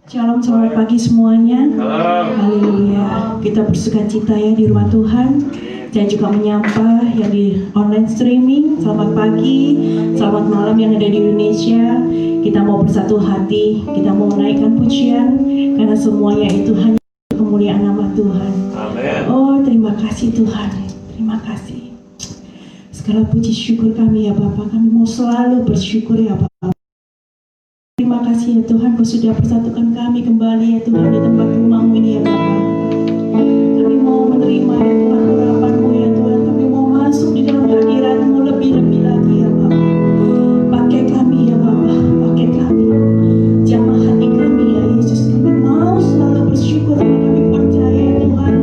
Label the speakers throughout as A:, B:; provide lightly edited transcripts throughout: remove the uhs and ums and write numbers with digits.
A: Shalom, selamat pagi semuanya. Haleluya. Kita bersukacita ya di rumah Tuhan. Dan juga menyapa yang di online streaming. Selamat pagi, selamat malam yang ada di Indonesia. Kita mau bersatu hati, kita mau menaikkan pujian, karena semuanya itu hanya kemuliaan nama Tuhan.
B: Amen.
A: Oh, terima kasih Tuhan. Terima kasih. Segala puji syukur kami ya Bapa. Kami mau selalu bersyukur ya Bapa. Terima kasih ya Tuhan, Kau sudah persatukan kami kembali ya Tuhan di tempat rumah-Mu ini ya Bapa. Kami mau menerima ya Tuhan urapan-Mu ya Tuhan. Kami mau masuk di dalam hadirat-Mu lebih-lebih lagi ya Bapa. Pakai kami ya Bapa, pakai kami. Jamah hati kami ya Yesus. Kami mau selalu bersyukur, kami percaya ya Tuhan.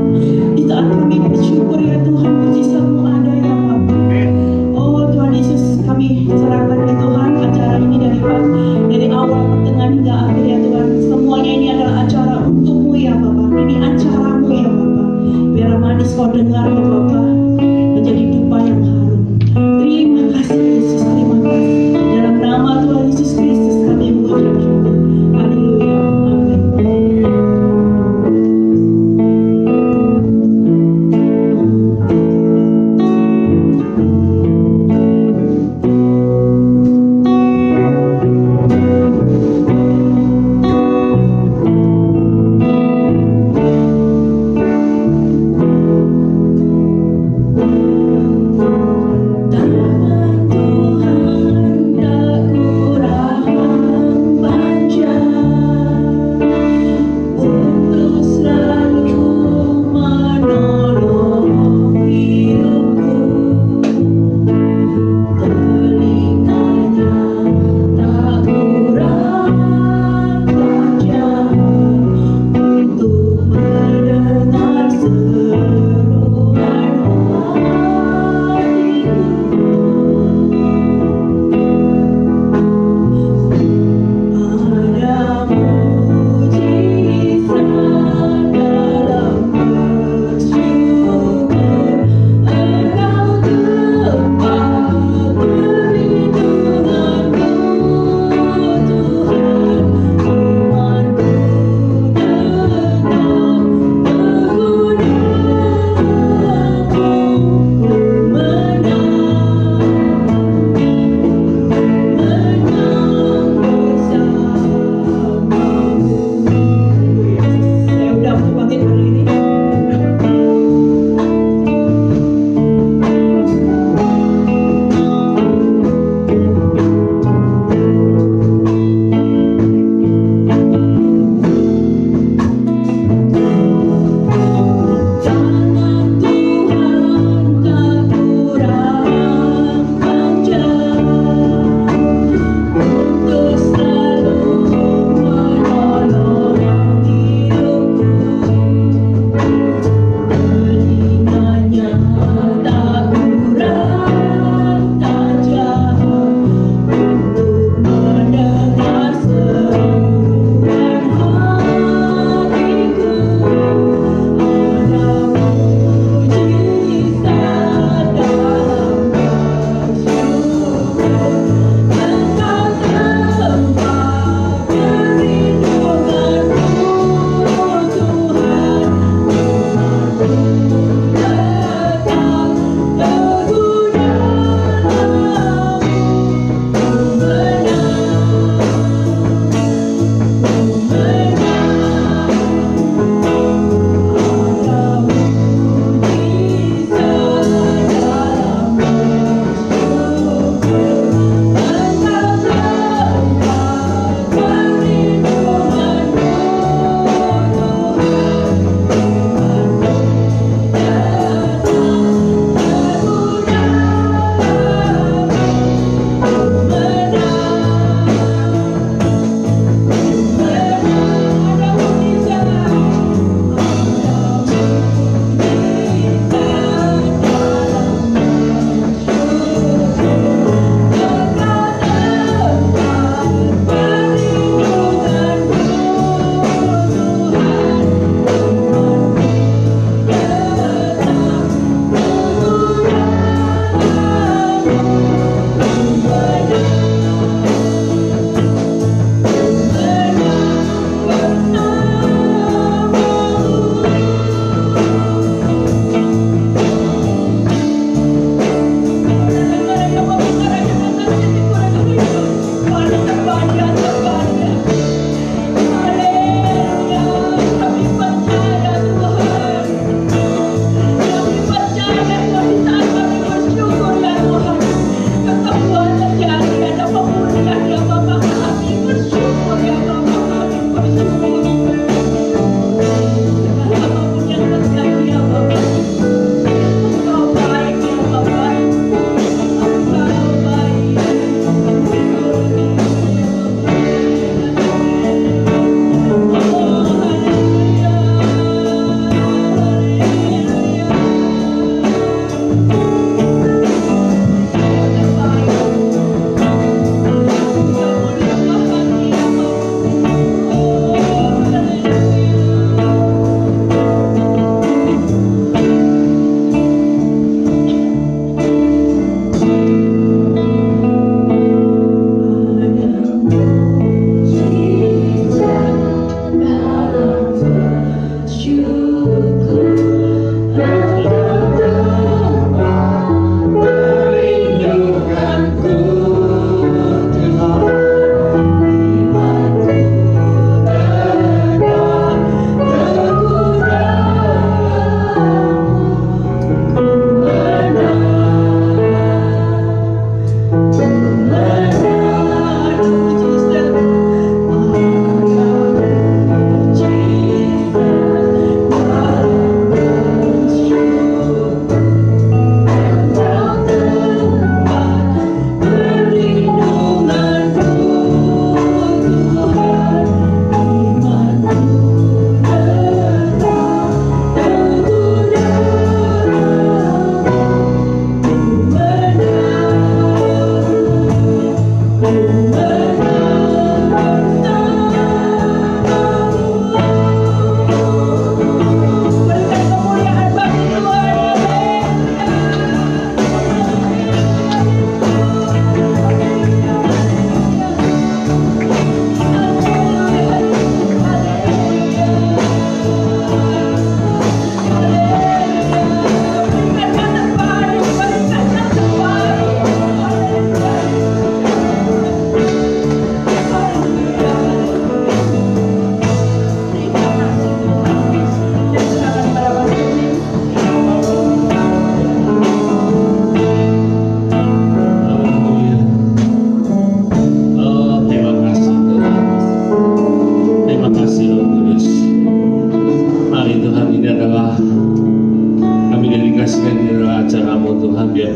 A: Di saat kami bersyukur ya Tuhan, mujizat-Mu ada ya Bapa. Oh Tuhan Yesus, kami serahkan ya Tuhan acara ini dari awal, pertengahan hingga akhir ya Tuhan. Semuanya ini adalah acara untuk-Mu ya Bapa. Ini acaramu ya Bapa. Biar manis Kau dengar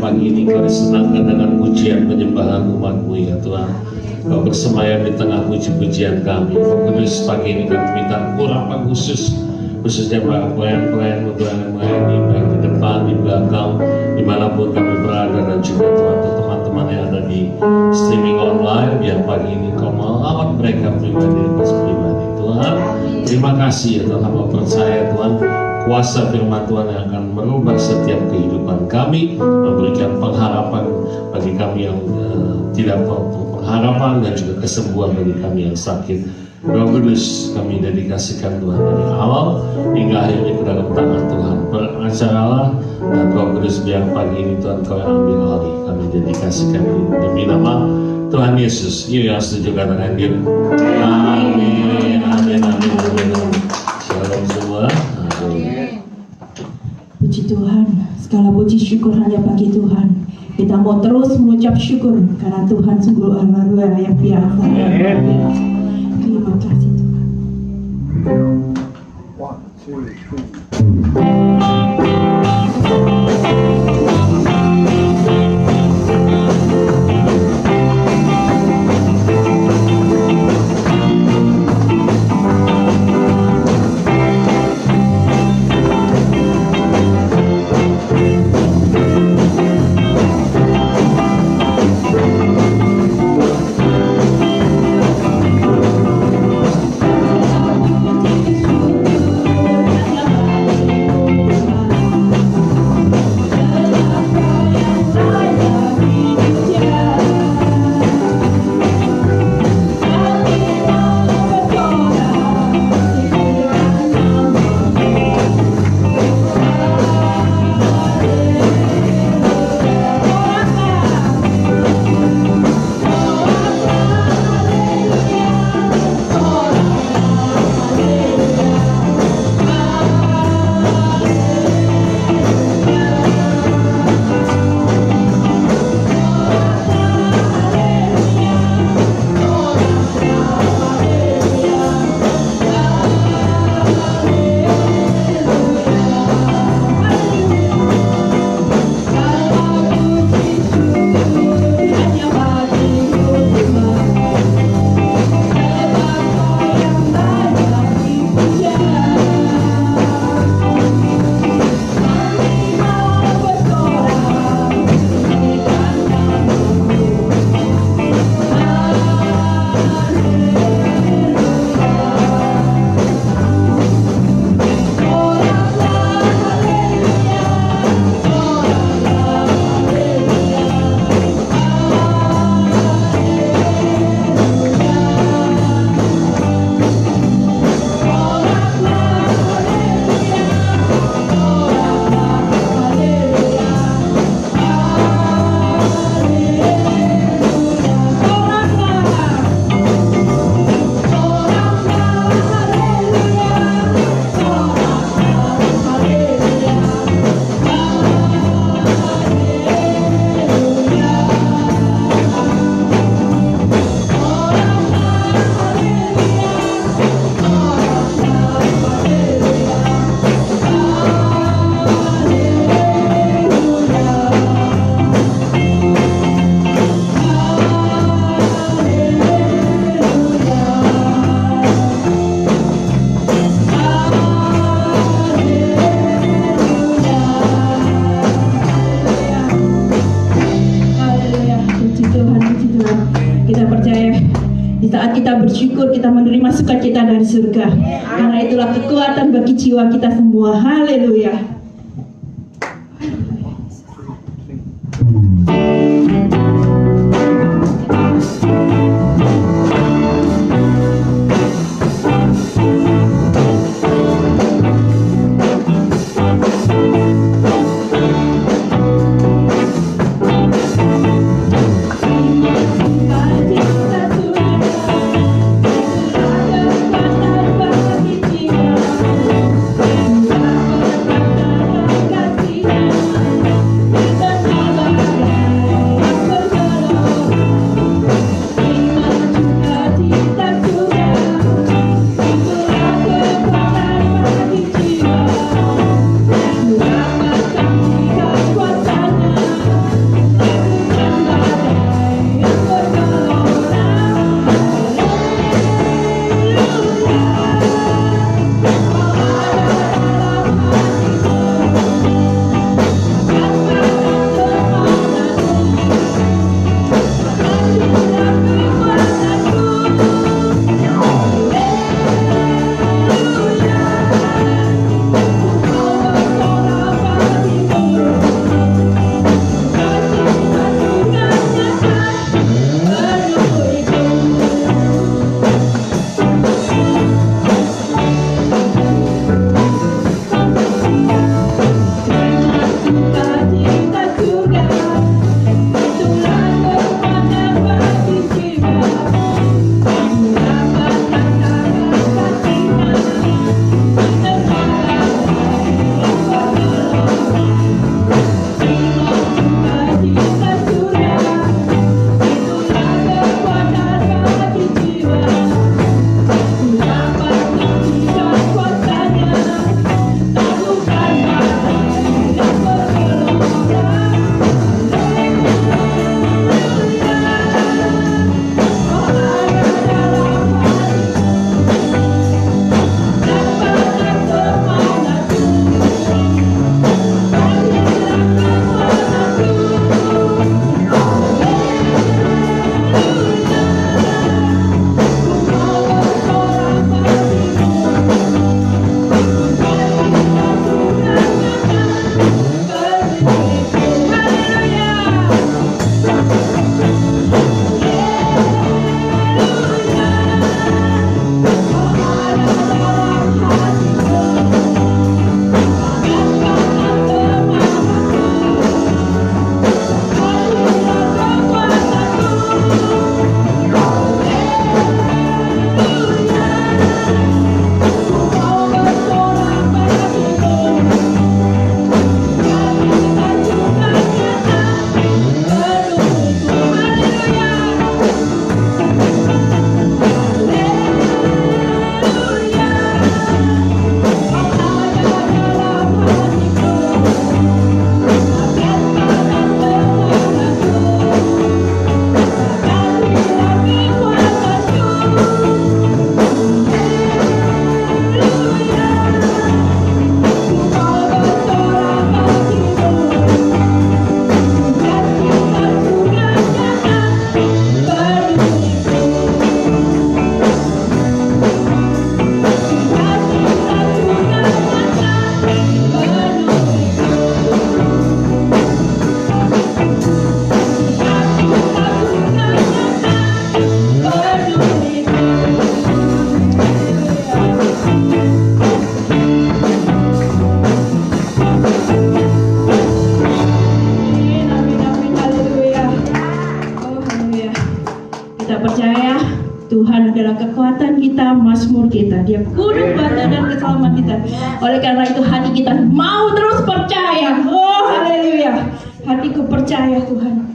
B: pagi ini kami senangkan dengan pujian penyembahan umat-Mu ya Tuhan. Kau bersemayam di tengah puji-pujian kami. Roh Kudus, pagi ini kami minta urapan khususnya para pelayan-pelayan melayani baik di depan, di belakang, dimanapun kami berada, dan juga Tuhan untuk teman-teman yang ada di streaming online, biar pagi ini Kau melawat mereka pribadi Tuhan. Terima kasih ya Tuhan, hamba percaya Tuhan kuasa firman Tuhan yang akan merubah setiap kehidupan kami, memberikan pengharapan bagi kami yang tidak pengharapan, dan juga kesembuhan bagi kami yang sakit. Roh Kudus, kami dedikasikan Tuhan dari awal hingga akhirnya ke dalam tangan Tuhan. Beracaralah, dan Roh Kudus biar pagi ini Tuhan Kau yang ambil alih. Kami dedikasikan demi nama Tuhan Yesus. Yuk yang setuju katakan dia. Amin, amin, amin, amin. Shalom semua. Amin.
A: Puji Tuhan, segala puji syukur hanya bagi Tuhan. Kita mau terus mengucap syukur karena Tuhan sungguh luar yang biasa. Terima kasih Tuhan. 1, 2, 1. Kita percaya di saat kita bersyukur, kita menerima sukacita dari surga. Karena itulah kekuatan bagi jiwa kita semua. Haleluya. kita, Mazmur kita. Dia gunung batu dan keselamatan kita. Oleh karena itu hati kita mau terus percaya. Oh haleluya. Hatiku percaya Tuhan.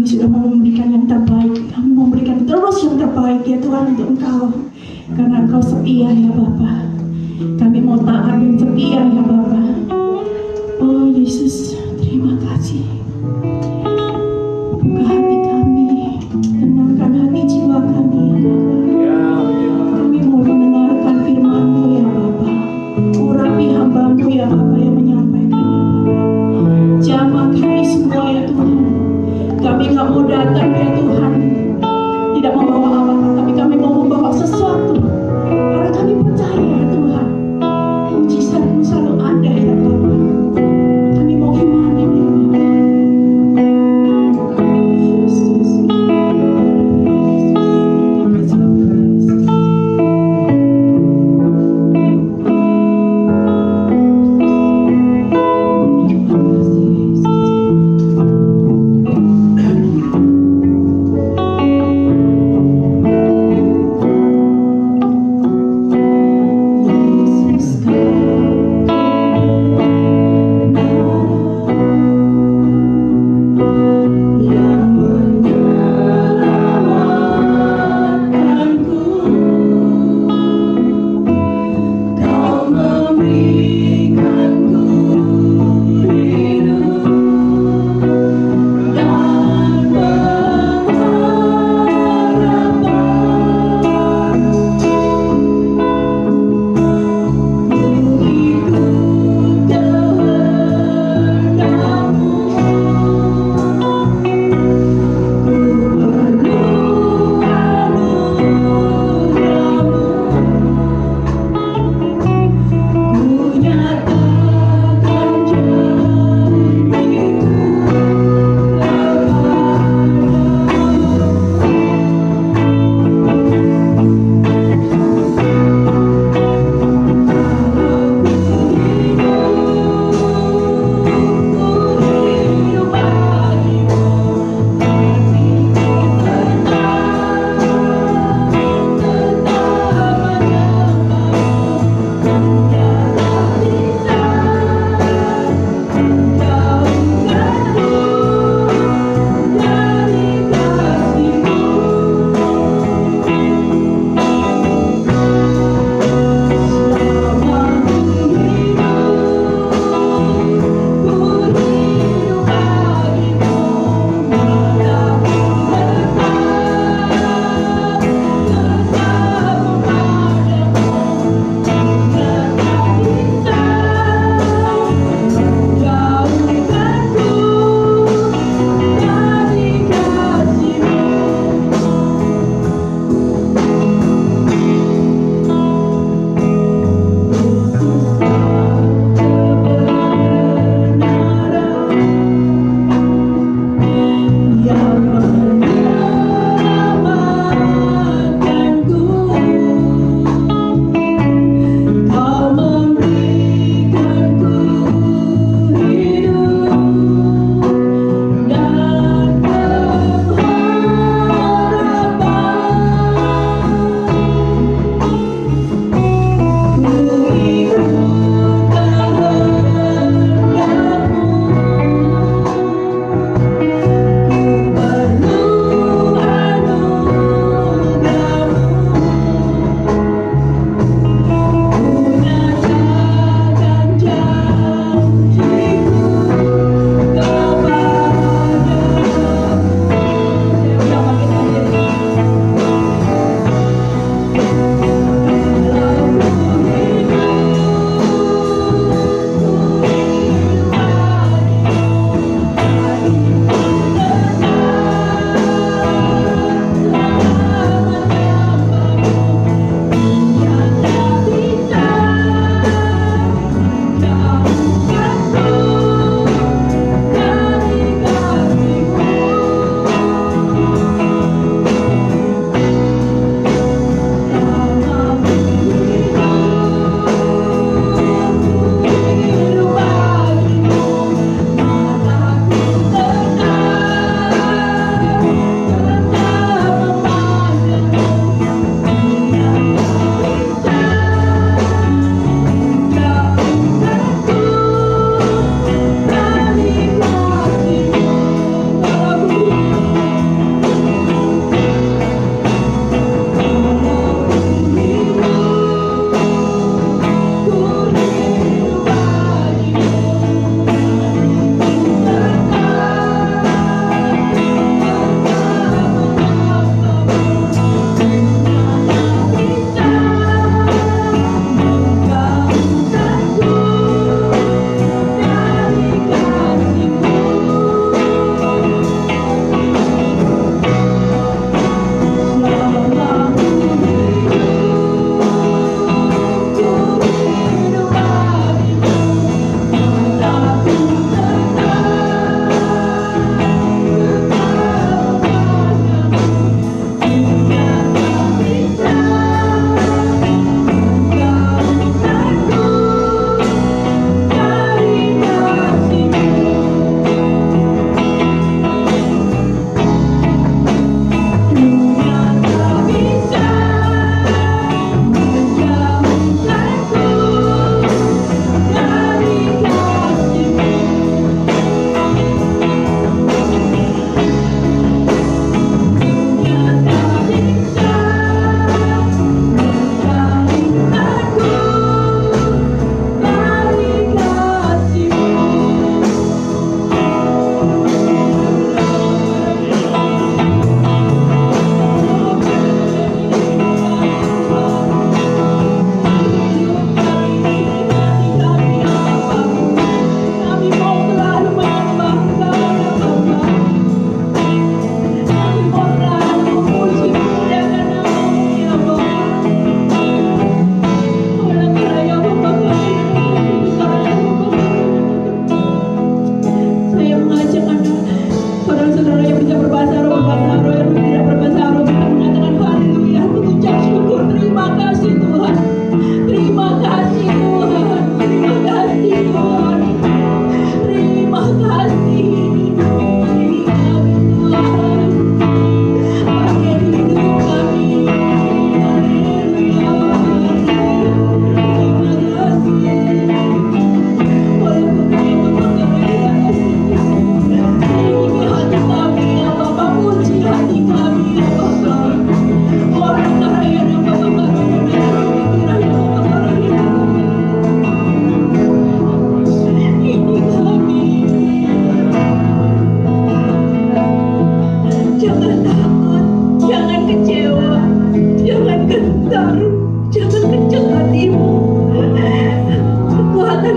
A: sudah mau memberikan yang terbaik. Kami mau memberikan terus yang terbaik ya Tuhan untuk Engkau. Karena Engkau setia ya Bapa. Kami mau taat dan setia ya Bapa. Oh Yesus, terima kasih. Buka hati kami, tenangkan hati jiwa kami ya Bapa. Kami mau mendengarkan firman-Mu ya Bapa. Urapi hamba-Mu ya Bapa yang menyampaikan ya Bapa. Jamah kami semua ya Tuhan. Kami gak mau datang ya Tuhan tidak membawa apa-apa, tapi kami mau membawa sesuatu. Karena kami percaya ya Tuhan, mujizat-Mu selalu ada ya Bapa. Kami mau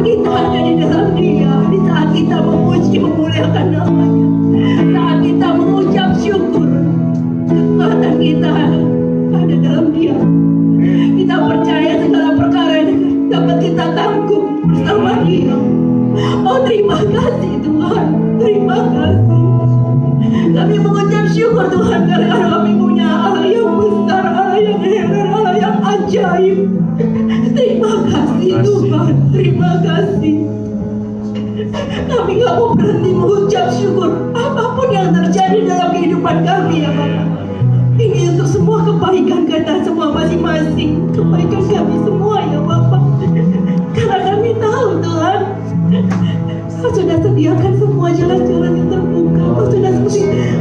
A: kita hanya di dalam Dia. Di saat kita memuji, memuliakan nama-Nya, saat kita mengucap syukur, kekuatan kita ada dalam Dia. Kita percaya segala perkara yang dapat kita tanggung bersama Dia. Oh, terima kasih Tuhan, terima kasih. Kami mengucap syukur Tuhan, karena kami punya Allah yang besar, Allah yang heran, Allah yang ajaib. Terima kasih Tuhan, terima kasih. Kami gak mau berhenti mengucap syukur apapun yang terjadi dalam kehidupan kami ya Bapak. Ini untuk semua kebaikan kita semua masing-masing, kebaikan kami semua ya Bapak. Karena kami tahu Tuhan, Kau sudah sediakan semua jalan-jalan yang terbuka. Kau sudah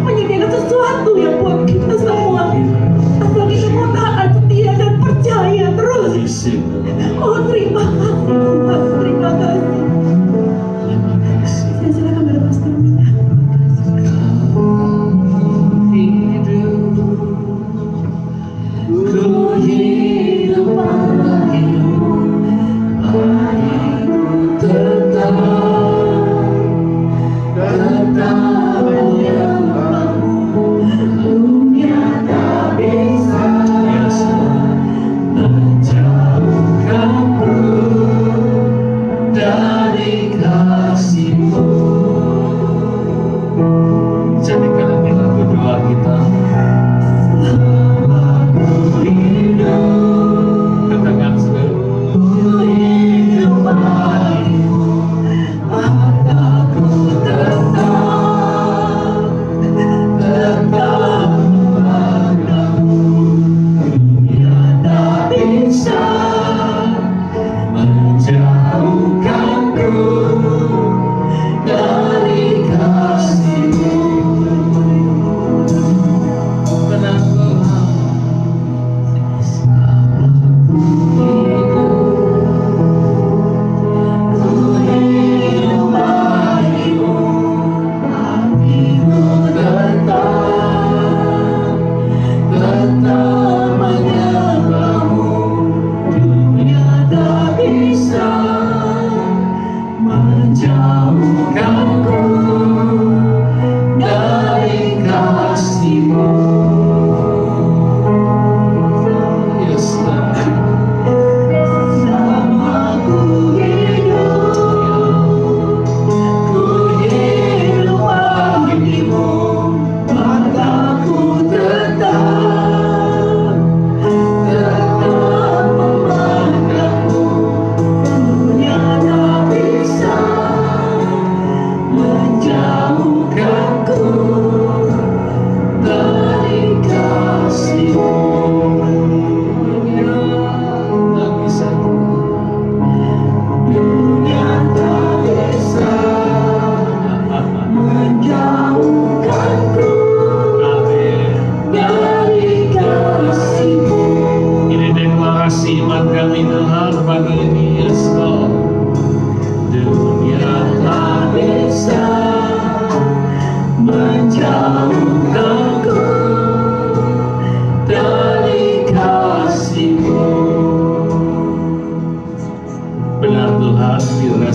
A: menyediakan sesuatu yang buat kita semua. Asal kita mau taat, setia dan percaya terus. Oh, terima kasih Tuhan, terima kasih. Saya silakan kepada Pastor Mina.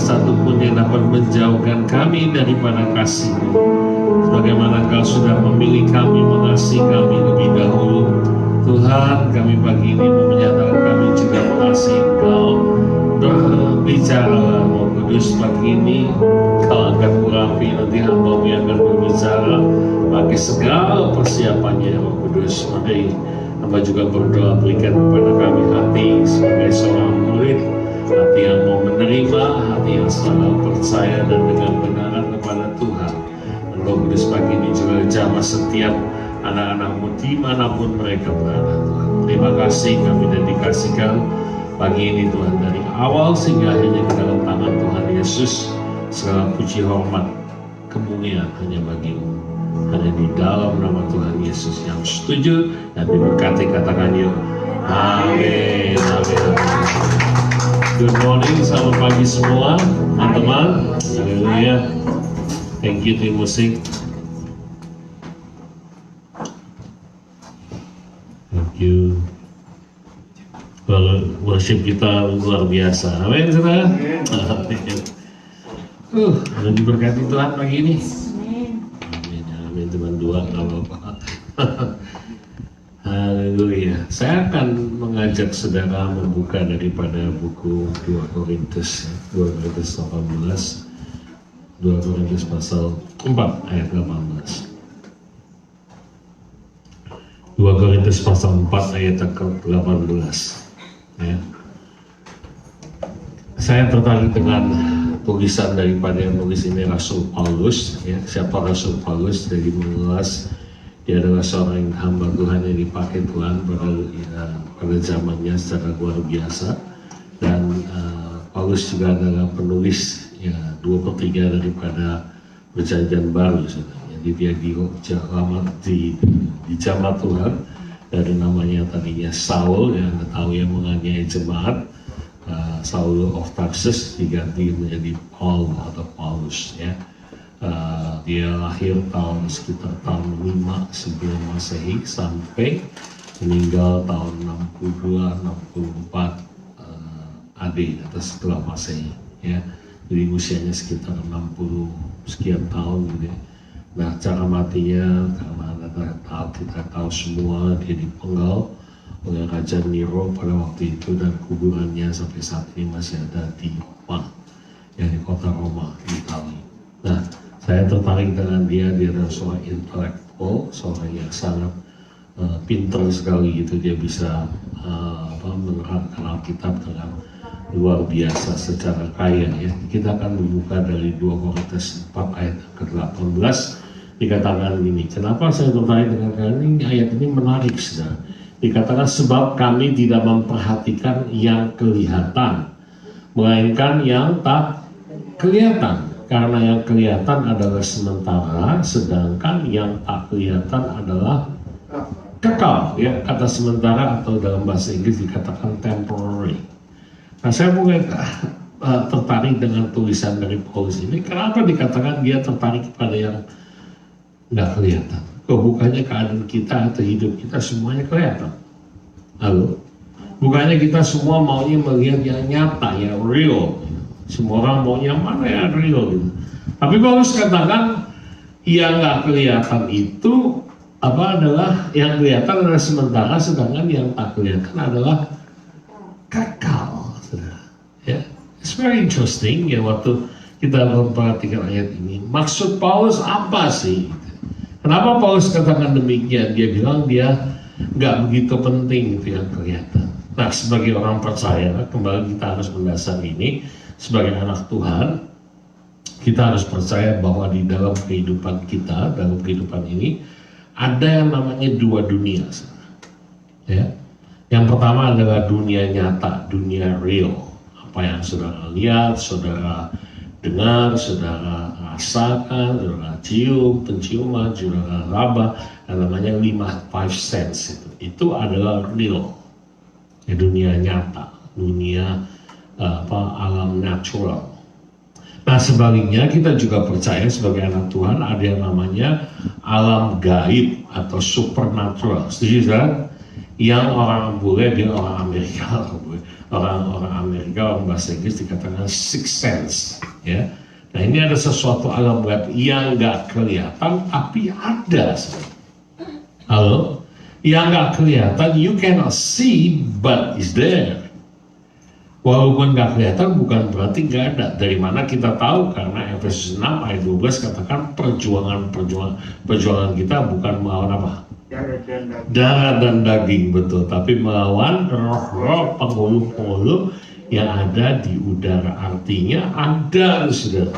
B: Satupun yang dapat menjauhkan kami daripada kasih-Mu. Sebagaimana Engkau sudah memilih kami, mengasihi kami lebih dahulu, Tuhan, kami pagi ini menyatakan kami juga mengasihi Engkau. Berbicara Roh Kudus pagi ini, Kau angkat urapi, nanti hamba-Mu yang akan berbicara, pakai segala persiapannya Roh Kudus. Mari hamba juga berdoa, berikan kepada kami hati sebagai seorang murid, hati yang mau menerima, hati yang selalu percaya dan dengan benaran kepada Tuhan. Dan Roh Kudus pagi ini juga jamah setiap anak-anak-Mu dimanapun mereka berada, Tuhan. Terima kasih kami dedikasikan pagi ini Tuhan, dari awal sehingga akhirnya ke dalam tangan Tuhan Yesus. Segala puji hormat kemuliaan hanya bagi-Mu, hanya di dalam nama Tuhan Yesus. Yang setuju dan diberkati katakan yuk amin, amin, amin. Good morning, selamat pagi semua teman-teman. Haleluya. Thank you tim musik. Thank you. Well, worship kita luar biasa. Amin, saudara. Amin. Diberkati Tuhan pagi ini. Amin, amin. Cuma dua, nggak apa-apa. Haleluya. Saya akan mengajak saudara membuka daripada buku 2 Korintus 18. 2 Korintus pasal 4 ayat 18. 2 Korintus pasal 4 ayat 18. Ya. Saya tertarik dengan tulisan daripada yang nulis ini Rasul Paulus. Ya. Siapa Rasul Paulus? Dari mengulas, dia adalah seorang hamba Tuhan yang dipakai Tuhan pada zamannya secara luar biasa. Dan Paulus juga adalah penulis 2/3 daripada Perjanjian Baru. Jadi dia di zaman Tuhan dari namanya tadinya Saul yang tahu yang menganiaya jemaat, Saul of Tarsus diganti menjadi Paul atau Paulus. Ya. Dia lahir sekitar tahun 5 sebelum Masehi sampai meninggal tahun 62-64 AD atau setelah Masehi. Ya. Jadi usianya sekitar 60 sekian tahun gitu. Nah, cara matinya karena kita tahu semua dia dipenggal oleh Raja Nero pada waktu itu, dan kuburannya sampai saat ini masih ada di Roma, yang di kota Roma di Italia. Nah, saya tertarik dengan dia adalah seorang intelektual, seorang yang sangat pintar sekali gitu. Dia bisa menerangkan Alkitab dengan luar biasa secara kaya. Ya. Kita akan membuka dari 2 Korintus 4 ayat ke-18. Dikatakan ini, kenapa saya tertarik dengan ini? Ayat ini menarik, saudara. Dikatakan sebab kami tidak memperhatikan yang kelihatan, melainkan yang tak kelihatan. Karena yang kelihatan adalah sementara, sedangkan yang tak kelihatan adalah kekal. Ya, kata sementara atau dalam bahasa Inggris dikatakan temporary. Nah, saya mulai tertarik dengan tulisan dari Paulus ini. Kenapa dikatakan dia tertarik kepada yang nggak kelihatan? Bukannya keadaan kita atau hidup kita semuanya kelihatan? Halo? Bukannya kita semua maunya melihat yang nyata, yang real? Semua orang maunya mana yang real gitu. Tapi Paulus katakan yang nggak kelihatan itu adalah yang kelihatan adalah sementara, sedangkan yang tak kelihatan adalah kekal. Ya, it's very interesting ya waktu kita memperhatikan ayat ini. Maksud Paulus apa sih? Kenapa Paulus katakan demikian? Dia bilang dia nggak begitu penting itu yang kelihatan. Nah, sebagai orang percaya, kembali kita harus mendasar ini. Sebagai anak Tuhan, kita harus percaya bahwa di dalam kehidupan kita, dalam kehidupan ini, ada yang namanya dua dunia. Ya. Yang pertama adalah dunia nyata, dunia real. Apa yang saudara lihat, saudara dengar, saudara rasakan, saudara cium, penciuman, saudara raba, yang namanya 5 sense itu adalah real. Ya, dunia nyata, dunia alam natural. Nah, sebaliknya kita juga percaya sebagai anak Tuhan ada yang namanya alam gaib atau supernatural. Setuju kan? Yang orang bule bilang orang Amerika, orang Amerika, orang bahasa Inggris dikatakan sixth sense. Ya. Nah, ini ada sesuatu alam gaib yang nggak kelihatan tapi ada. Halo? Yang nggak kelihatan, you cannot see but is there. Walaupun nggak kelihatan bukan berarti nggak ada. Dari mana kita tahu? Karena Efesus 6 ayat 12 katakan perjuangan kita bukan melawan apa? Darah dan daging, betul. Tapi melawan roh-roh penghulu-penghulu yang ada di udara. Artinya ada, saudara.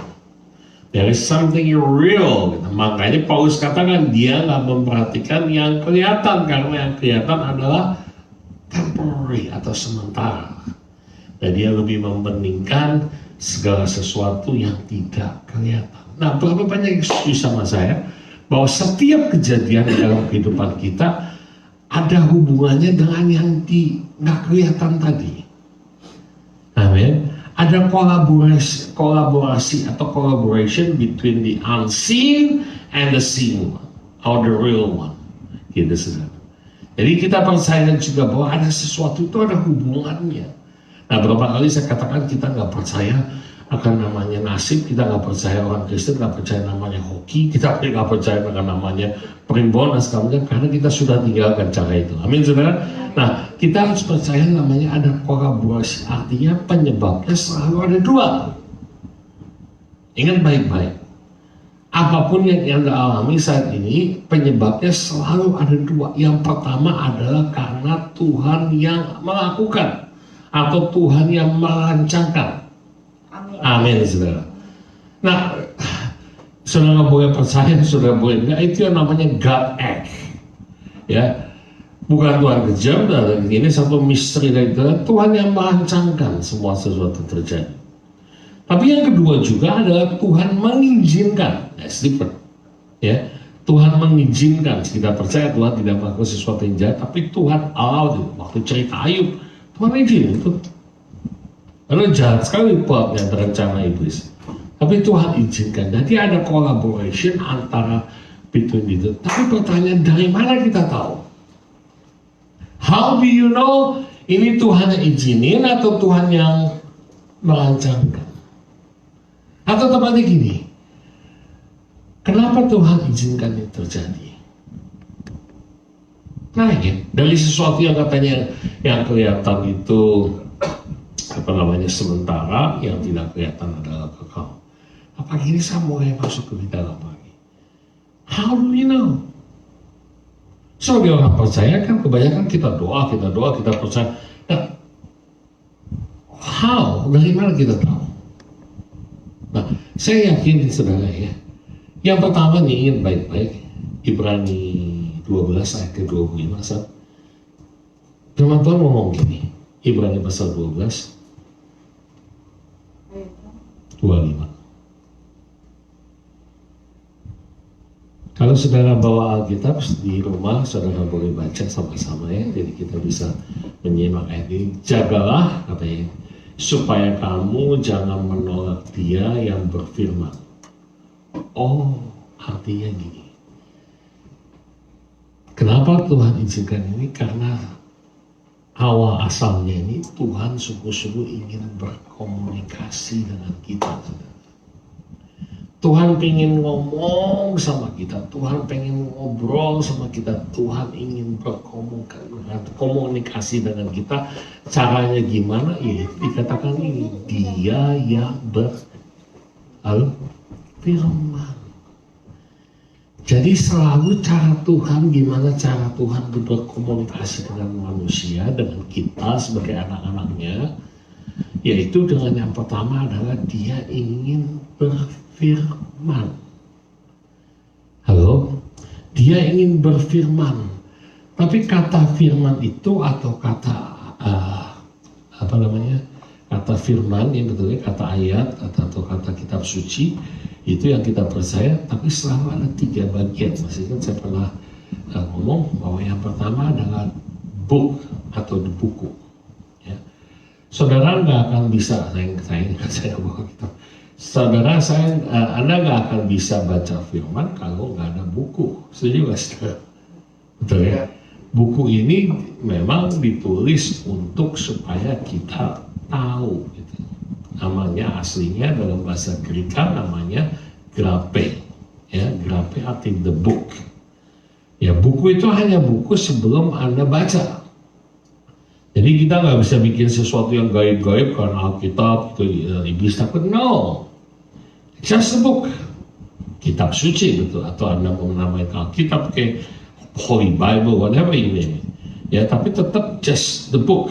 B: There is something real. Gitu. Makanya Paulus katakan dia nggak memperhatikan yang kelihatan, karena yang kelihatan adalah temporary atau sementara. Dan dia lebih membandingkan segala sesuatu yang tidak kelihatan. Nah, berapa banyak yang setuju sama saya bahwa setiap kejadian dalam kehidupan kita ada hubungannya dengan yang nggak kelihatan tadi. Amin. Ada kolaborasi atau collaboration between the unseen and the seen one, or the real one. Gitu, saudara. Jadi kita percaya juga bahwa ada sesuatu itu ada hubungannya. Nah, berapa kali saya katakan kita nggak percaya akan namanya nasib, kita nggak percaya orang Kristen, nggak percaya namanya hoki, kita nggak percaya akan namanya primbon dan segala karena kita sudah tinggalkan cara itu. Amin, saudara. Nah, kita harus percaya namanya ada kolaborasi, artinya penyebabnya selalu ada dua. Ingat baik-baik, apapun yang Anda alami saat ini, penyebabnya selalu ada dua. Yang pertama adalah karena Tuhan yang melakukan atau Tuhan yang merancangkan. Amin. Amin, saudara. Nah, saudara boleh percaya, saudara boleh enggak, itu yang namanya God act. Ya, bukan Tuhan kejam, dan ini satu misteri dari Tuhan. Tuhan yang merancangkan semua sesuatu terjadi. Tapi yang kedua juga adalah Tuhan mengizinkan. That's different. Ya, Tuhan mengizinkan. Kita percaya Tuhan tidak melakukan sesuatu yang jahat, tapi Tuhan allowed itu. Waktu cerita Ayub, Tuhan izin itu. Karena jahat sekali plotnya rencana iblis. Tapi Tuhan izinkan. Jadi ada collaboration antara between itu. Tapi pertanyaan, dari mana kita tahu? How do you know ini Tuhan yang izinin atau Tuhan yang merancangkan? Atau tepatnya gini, kenapa Tuhan izinkan ini terjadi? Nah, ya, dari sesuatu yang katanya yang kelihatan itu sementara, yang tidak kelihatan adalah kekal. Apa gini saya mulai masuk ke dalam lagi? How do we know? Sebagai orang percaya kan kebanyakan kita doa, kita percaya. Nah, how? Dari mana kita tahu? Nah, saya yakin saudara ya. Yang pertama nih, ingin baik-baik, Ibrani 12 ayat ke-25. Firman Tuhan ngomong gini, Ibrani pasal 12 25. Kalau saudara bawa Alkitab di rumah, saudara boleh baca sama-sama ya, jadi kita bisa menyimak ayat ini. Jagalah, katanya, supaya kamu jangan menolak Dia yang berfirman. Oh, artinya gini. Kenapa Tuhan izinkan ini? Karena awal asalnya ini Tuhan sungguh-sungguh ingin berkomunikasi dengan kita. Tuhan pengen ngomong sama kita, Tuhan pengen ngobrol sama kita, Tuhan ingin berkomunikasi dengan kita. Caranya gimana? Ya dikatakan ini, Dia yang berfirman. Jadi selalu cara Tuhan, gimana cara Tuhan berkomunikasi dengan manusia, dengan kita sebagai anak-anaknya, yaitu dengan yang pertama adalah Dia ingin berfirman. Halo? Dia ingin berfirman. Tapi kata firman itu atau kata kata firman yang betulnya kata ayat atau kata kitab suci itu yang kita percaya, tapi selalu ada 3 bagian. Maksudnya saya pernah ngomong bahwa yang pertama adalah book atau buku. Ya. Saudara nggak akan bisa, saya bawa kitab. Saudara, Anda nggak akan bisa baca firman kalau nggak ada buku. Setuju nggak, saudara? Betul ya? Buku ini memang ditulis untuk supaya kita tahu. Gitu. Namanya aslinya dalam bahasa Greka namanya grape. Ya, grape artinya the book. Ya, buku itu hanya buku sebelum Anda baca. Jadi kita nggak bisa bikin sesuatu yang gaib-gaib karena Alkitab itu iblis takut. No. Just a book, kitab suci betul, atau Anda mau menamakan Alkitab kayak Holy Bible, whatever you name it. Ya, tapi tetap just the book.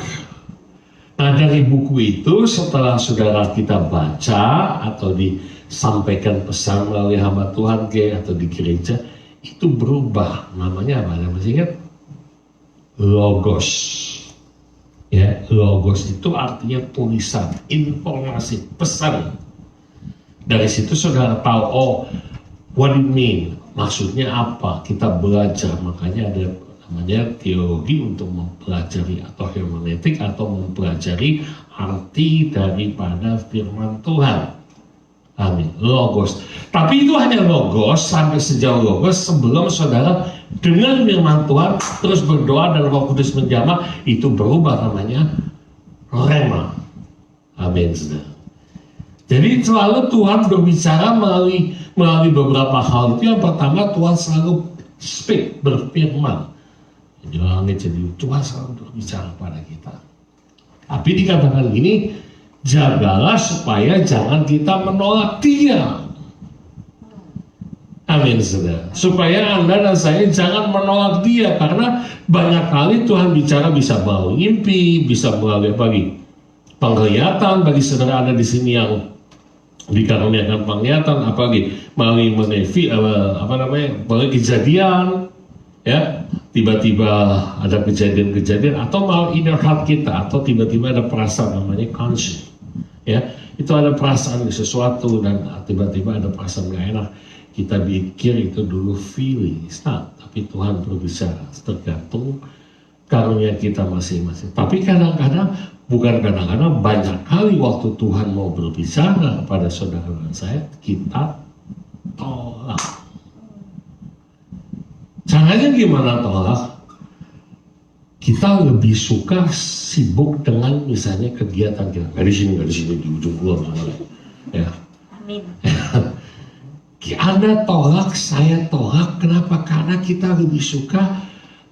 B: Nah, dari buku itu setelah saudara kita baca atau disampaikan pesan melalui hamba Tuhan atau di gereja, itu berubah. Namanya apa? Masih ingat? Logos. Ya, logos itu artinya tulisan, informasi, pesan. Dari situ saudara tahu, oh, what it mean, maksudnya apa, kita belajar. Makanya ada namanya teologi untuk mempelajari atau hermeneutik atau mempelajari arti daripada firman Tuhan. Amin. Logos. Tapi itu hanya logos sampai sejauh logos sebelum saudara dengar firman Tuhan terus berdoa dan Roh Kudus menjamah, itu berubah namanya rema. Amin. Jadi selalu Tuhan berbicara melalui beberapa hal. Itu yang pertama, Tuhan selalu speak, berfirman. Jadi Tuhan selalu berbicara pada kita. Tapi dikatakan gini, jagalah supaya jangan kita menolak Dia. Amin, saudara. Supaya Anda dan saya jangan menolak Dia, karena banyak kali Tuhan bicara bisa melalui mimpi, bisa melalui penglihatan. Bagi saudara ada di sini yang dikaruniakan penglihatan, apalagi melalui kejadian, ya, tiba-tiba ada kejadian-kejadian, atau melalui inner heart kita, atau tiba-tiba ada perasaan namanya conscious, ya, itu ada perasaan sesuatu dan tiba-tiba ada perasaan gak enak. Kita pikir itu dulu feelings, tapi Tuhan berbicara, tergantung karunia kita masing-masing. Tapi kadang-kadang, bukan kadang-kadang, banyak kali waktu Tuhan mau berbicara kepada saudara dan saya, kita tolak. Caranya gimana tolak? Kita lebih suka sibuk dengan misalnya kegiatan kita. Gak di sini, di ujung gua misalnya. Ya.
C: Amin.
B: Anda tolak, saya tolak. Kenapa? Karena kita lebih suka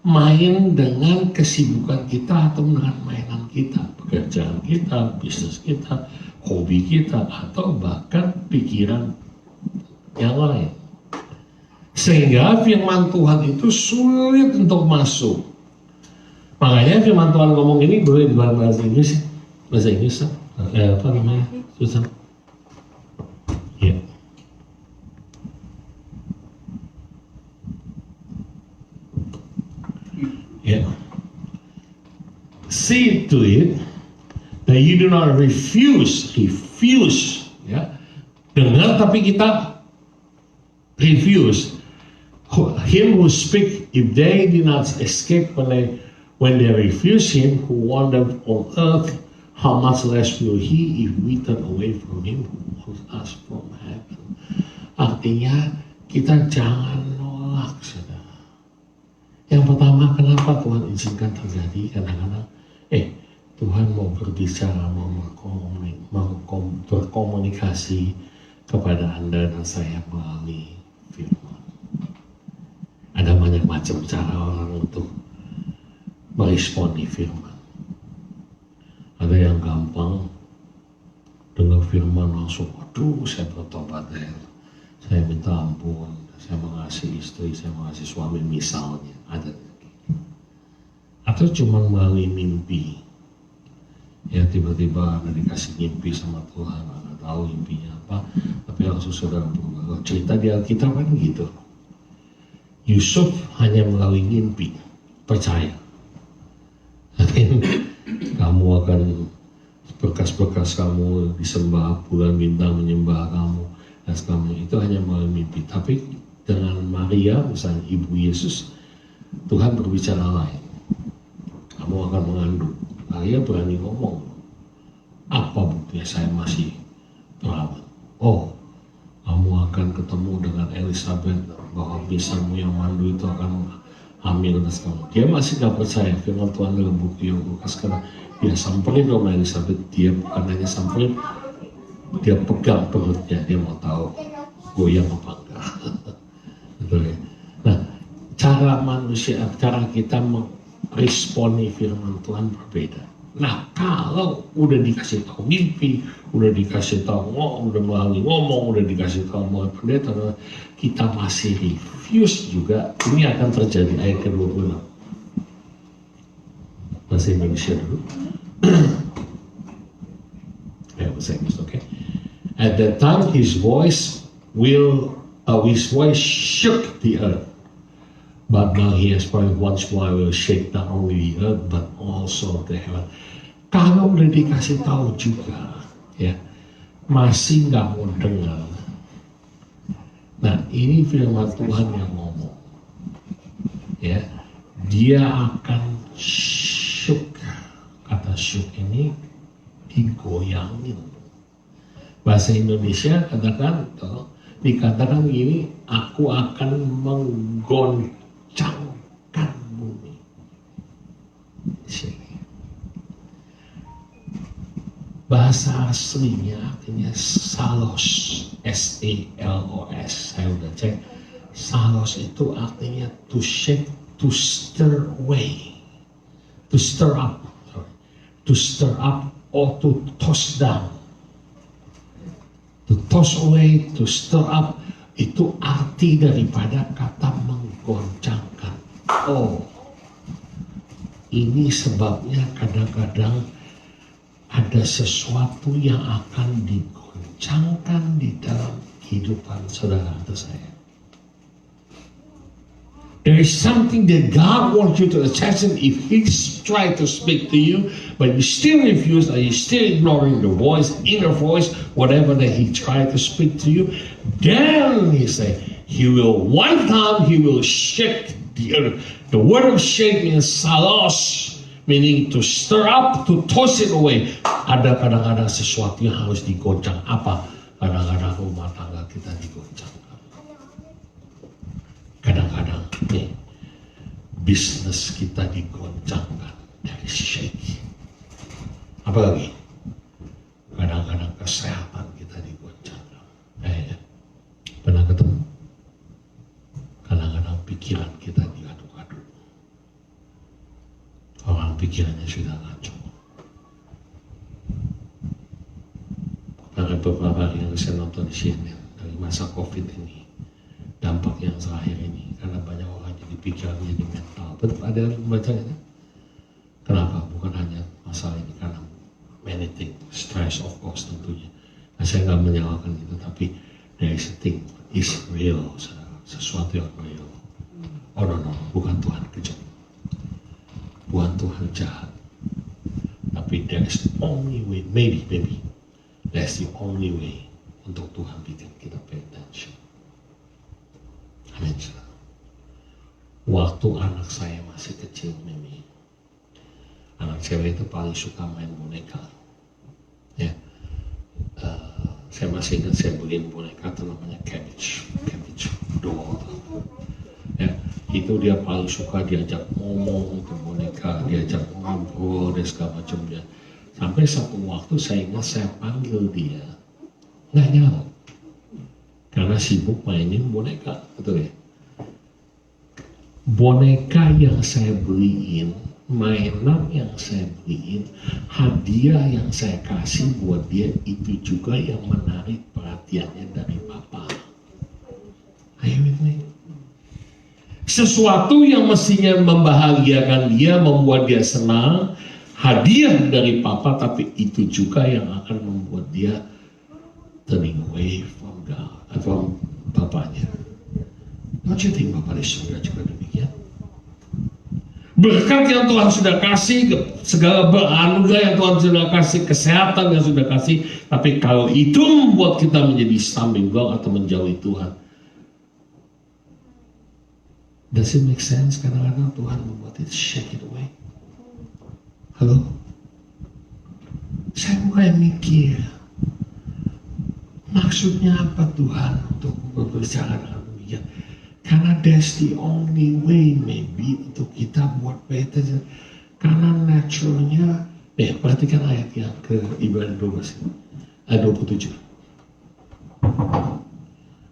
B: main dengan kesibukan kita atau dengan mainan kita, pekerjaan kita, bisnis kita, hobi kita, atau bahkan pikiran yang lain. Sehingga firman Tuhan itu sulit untuk masuk. Makanya firman Tuhan ngomong ini boleh di bahasa Inggris, apa namanya? Susah. Ya. Yeah. See to it that you do not refuse, ya. Dengar tapi kita refuse. Him who speak, if they did not escape when they refuse him, who wandered on earth, how much less will he if we turn away from him who calls us from heaven. Artinya kita jangan nolak, saudara. Yang pertama, kenapa Tuhan izinkan terjadi? Kadang-kadang, Tuhan mau berbicara, mau berkomunikasi kepada Anda dan saya melalui firman. Ada banyak macam cara orang untuk meresponi firman. Ada yang gampang dengar firman langsung, aduh saya bertobat deh, saya minta ampun, saya mengasihi istri, saya mengasihi suami misalnya. Ada. Atau cuma melalui mimpi, ya, tiba-tiba ada dikasih mimpi sama Tuhan, nggak tahu mimpinya apa, tapi langsung saudara berubah. Cerita di Alkitab kan gitu. Yusuf hanya melalui mimpi, percaya. Kamu akan, bekas-bekas kamu disembah, bulan bintang menyembah kamu, dan sebagainya. Itu hanya melalui mimpi. Tapi dengan Maria, misalnya ibu Yesus, Tuhan berbicara lain. Kamu akan mengandung. Maria berani ngomong. Apa buktinya saya masih perawan? Oh, kamu akan ketemu dengan Elizabeth, bahwa misalmu yang mandu itu akan hamil dan segala. Dia masih gak percaya firman Tuhan dalam bukti yang Lukas, karena dia samperin sama Elizabeth. Dia bukan hanya samperin, dia pegang perutnya, dia mau tahu goyang apa enggak. Betul ya? Nah, cara manusia, cara kita meresponi firman Tuhan berbeda. Nah, kalau udah dikasih tahu mimpi, udah dikasih tahu udah melalui ngomong, udah dikasih tahu melalui pendeta, kita masih refuse juga, ini akan terjadi. Ayat ke-26. Bahasa Indonesia dulu. Ya, bahasa Inggris, oke. At that time his voice shook the earth. But now he has probably once more will shake not only the earth but also the heaven. Kalau udah dikasih tahu juga, ya, masih nggak mau dengar. Nah, ini firman Tuhan yang ngomong, ya, dia akan shook. Kata shook ini digoyangin. Bahasa Indonesia dikatakan gini, aku akan menggoncangkan bumi. Sini. Bahasa aslinya artinya salos, S-A-L-O-S. Saya udah cek. Salos itu artinya to shake, to stir away, to stir up, or to toss down. To toss away, to stir up, itu arti daripada kata menggoncangkan. Oh, ini sebabnya kadang-kadang ada sesuatu yang akan digoncangkan di dalam kehidupan saudara atau saya. There is something that God wants you to attach, and if He's trying to speak to you, but you still refuse, or you still ignoring the voice, inner voice, whatever that He tried to speak to you, then He say, He will one time, He will shake the earth. The word of shake means salos, meaning to stir up, to toss it away. Ada kadang-kadang sesuatu yang harus digoncang. Apa? Kadang-kadang rumah tangga kita digoncang. Kadang-kadang bisnis kita digoncangkan dari shake. Apa lagi? Kadang-kadang kesehatan kita digoncangkan. Pernah ketemu? Kadang-kadang pikiran kita diaduk-aduk. Orang pikirannya sudah kacau. Karena beberapa hari yang saya nonton di CNN dari masa COVID ini, dampak yang terakhir ini, karena banyak orang jadi pikirannya jadi mental. Betul, ada yang membaca ini? Kenapa? Bukan hanya masalah ini, karena many things, stress of course tentunya. Nah, saya nggak menyalahkan itu, tapi there is a thing, is real, sesuatu yang real. Oh no, bukan Tuhan kejam, bukan Tuhan jahat, tapi there is the only way, maybe, that's the only way untuk Tuhan bikin kita pay attention. Amin. Waktu anak saya masih kecil, Mimi, anak cewek itu paling suka main boneka. Ya, saya masih ingat saya beliin boneka itu namanya cabbage doll. Ya, itu dia paling suka diajak ngomong itu boneka, diajak ngobrol dan segala macamnya. Sampai satu waktu saya ingat saya panggil dia, nggak nyaut. Karena sibuk mainin boneka, betul ya? Boneka yang saya beliin, mainan yang saya beliin, hadiah yang saya kasih buat dia, itu juga yang menarik perhatiannya dari Papa. Ayo with me. Sesuatu yang mestinya membahagiakan dia, membuat dia senang, hadiah dari Papa, tapi itu juga yang akan membuat dia turning away from God, from Bapaknya. Don't you think Bapak di surga juga demikian? Berkat yang Tuhan sudah kasih, segala beranugerah yang Tuhan sudah kasih, kesehatan yang sudah kasih, tapi kalau itu membuat kita menjadi stumbling block atau menjauhi Tuhan, does it make sense? Kadang-kadang Tuhan membuat itu shake it away. Halo? Saya mulai mikir, maksudnya apa Tuhan untuk berbicara dengan demikian? Karena that's the only way maybe untuk kita buat beta. Karena naturalnya, perhatikan ayat yang ke Ibrani 12, ayat 27.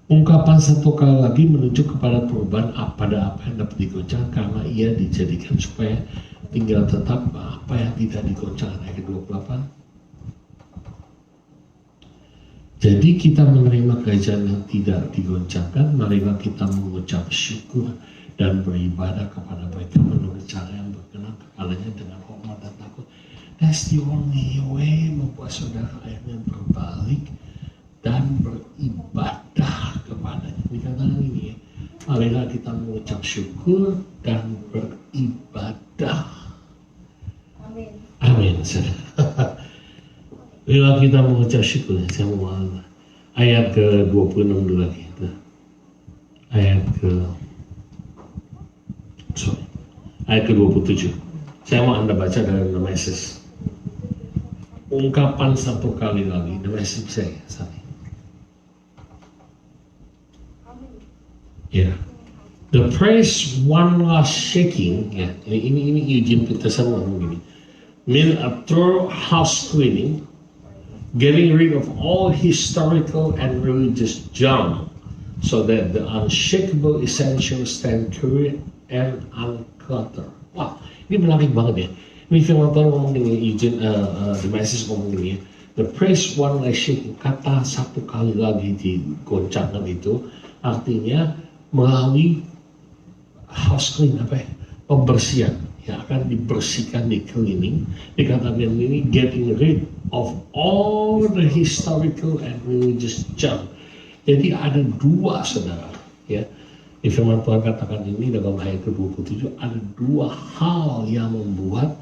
B: Ungkapan satu kali lagi menunjuk kepada perubahan pada apa yang dapat digoncang, karena ia dijadikan supaya tinggal tetap apa yang tidak digoncang. Ayat 28. Jadi kita menerima kerajaan yang tidak digoncangkan, marilah kita mengucap syukur dan beribadah kepada mereka menurut cara yang berkenan kepadanya dengan hormat dan takut. That's the only way membuat saudara akhirnya berbalik dan beribadah kepadanya. Dikatakan ini ya, marilah kita mengucap syukur dan beribadah. Amin. Amin. Bila kita mengucap syukur, saya mau ayat ke-26 dulu lagi. Ayat ke-27. Saya mau Anda baca dari The Message. Ungkapan satu kali lagi, The Message saya. Ya. The praise one last shaking. Ya. Ini Eugene Peterson ngomong gini. Mean a thorough house cleaning. getting rid of all historical and religious junk, so that the unshakable essentials stand current and uncluttered. Wah, ini menarik banget ya. Ini firman Tuhan ngomong ini, The Message ngomong ini, the praise one nation, kata satu kali lagi digoncangkan itu, artinya melalui house clean, pembersihan yang akan dibersihkan, di cleaning, dikatakan ini getting rid of all the historical and religious junk. Jadi ada dua, saudara, ya. Firman Tuhan katakan ini dalam ayat ke-27, ada dua hal yang membuat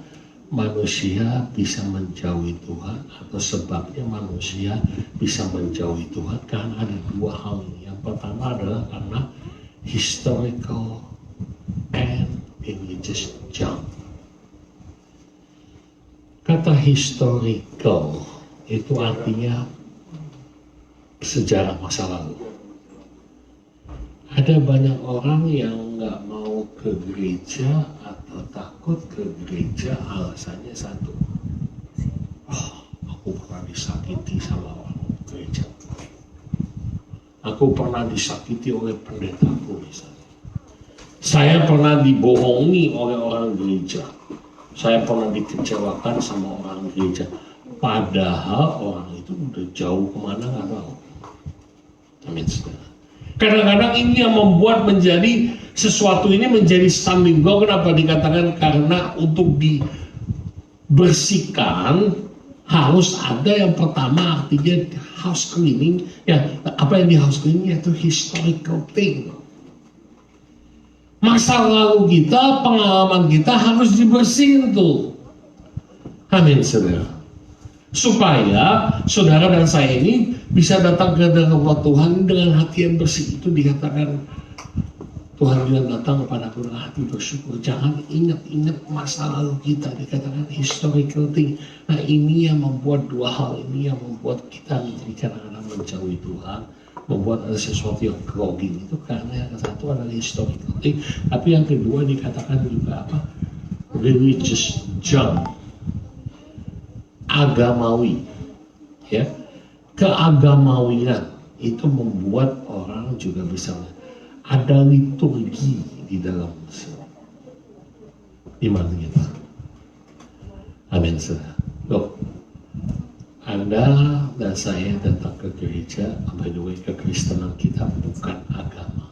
B: manusia bisa menjauhi Tuhan, atau sebabnya manusia bisa menjauhi Tuhan, karena ada dua hal ini. Yang pertama adalah karena historical and religious junk. Kata historical itu artinya sejarah masa lalu. Ada banyak orang yang nggak mau ke gereja atau takut ke gereja, alasannya satu, aku pernah disakiti sama orang gereja, aku pernah disakiti oleh pendetaku misalnya, saya pernah dibohongi oleh orang gereja, saya pernah dikecewakan sama orang gereja, padahal orang itu udah jauh kemana nggak tahu. Amin, saudara. Kadang-kadang ini yang membuat menjadi sesuatu ini menjadi stumbling block. Kenapa dikatakan? Karena untuk dibersihkan harus ada yang pertama, artinya house cleaning. Ya, apa yang di house cleaning itu historical thing. Masa lalu kita, pengalaman kita harus dibersihin tuh. Amin, saudara. Supaya saudara dan saya ini bisa datang ke dalam Tuhan dengan hati yang bersih. Itu dikatakan Tuhan bilang, datang kepadaku dengan hati bersyukur. Jangan ingat-ingat masa lalu kita, dikatakan historical thing. Nah, ini yang membuat dua hal ini yang membuat kita menjadi kadang-kadang menjauhi Tuhan, membuat ada sesuatu yang groggy itu, karena yang satu adalah historical thing, tapi yang kedua dikatakan juga apa? Religious junk. Agamawi, ya, keagamawian itu membuat orang juga bisa ada liturgi di dalam iman kita. Amin, saudara. Loh, Anda dan saya datang ke gereja, by the way, kekristenan kita bukan agama.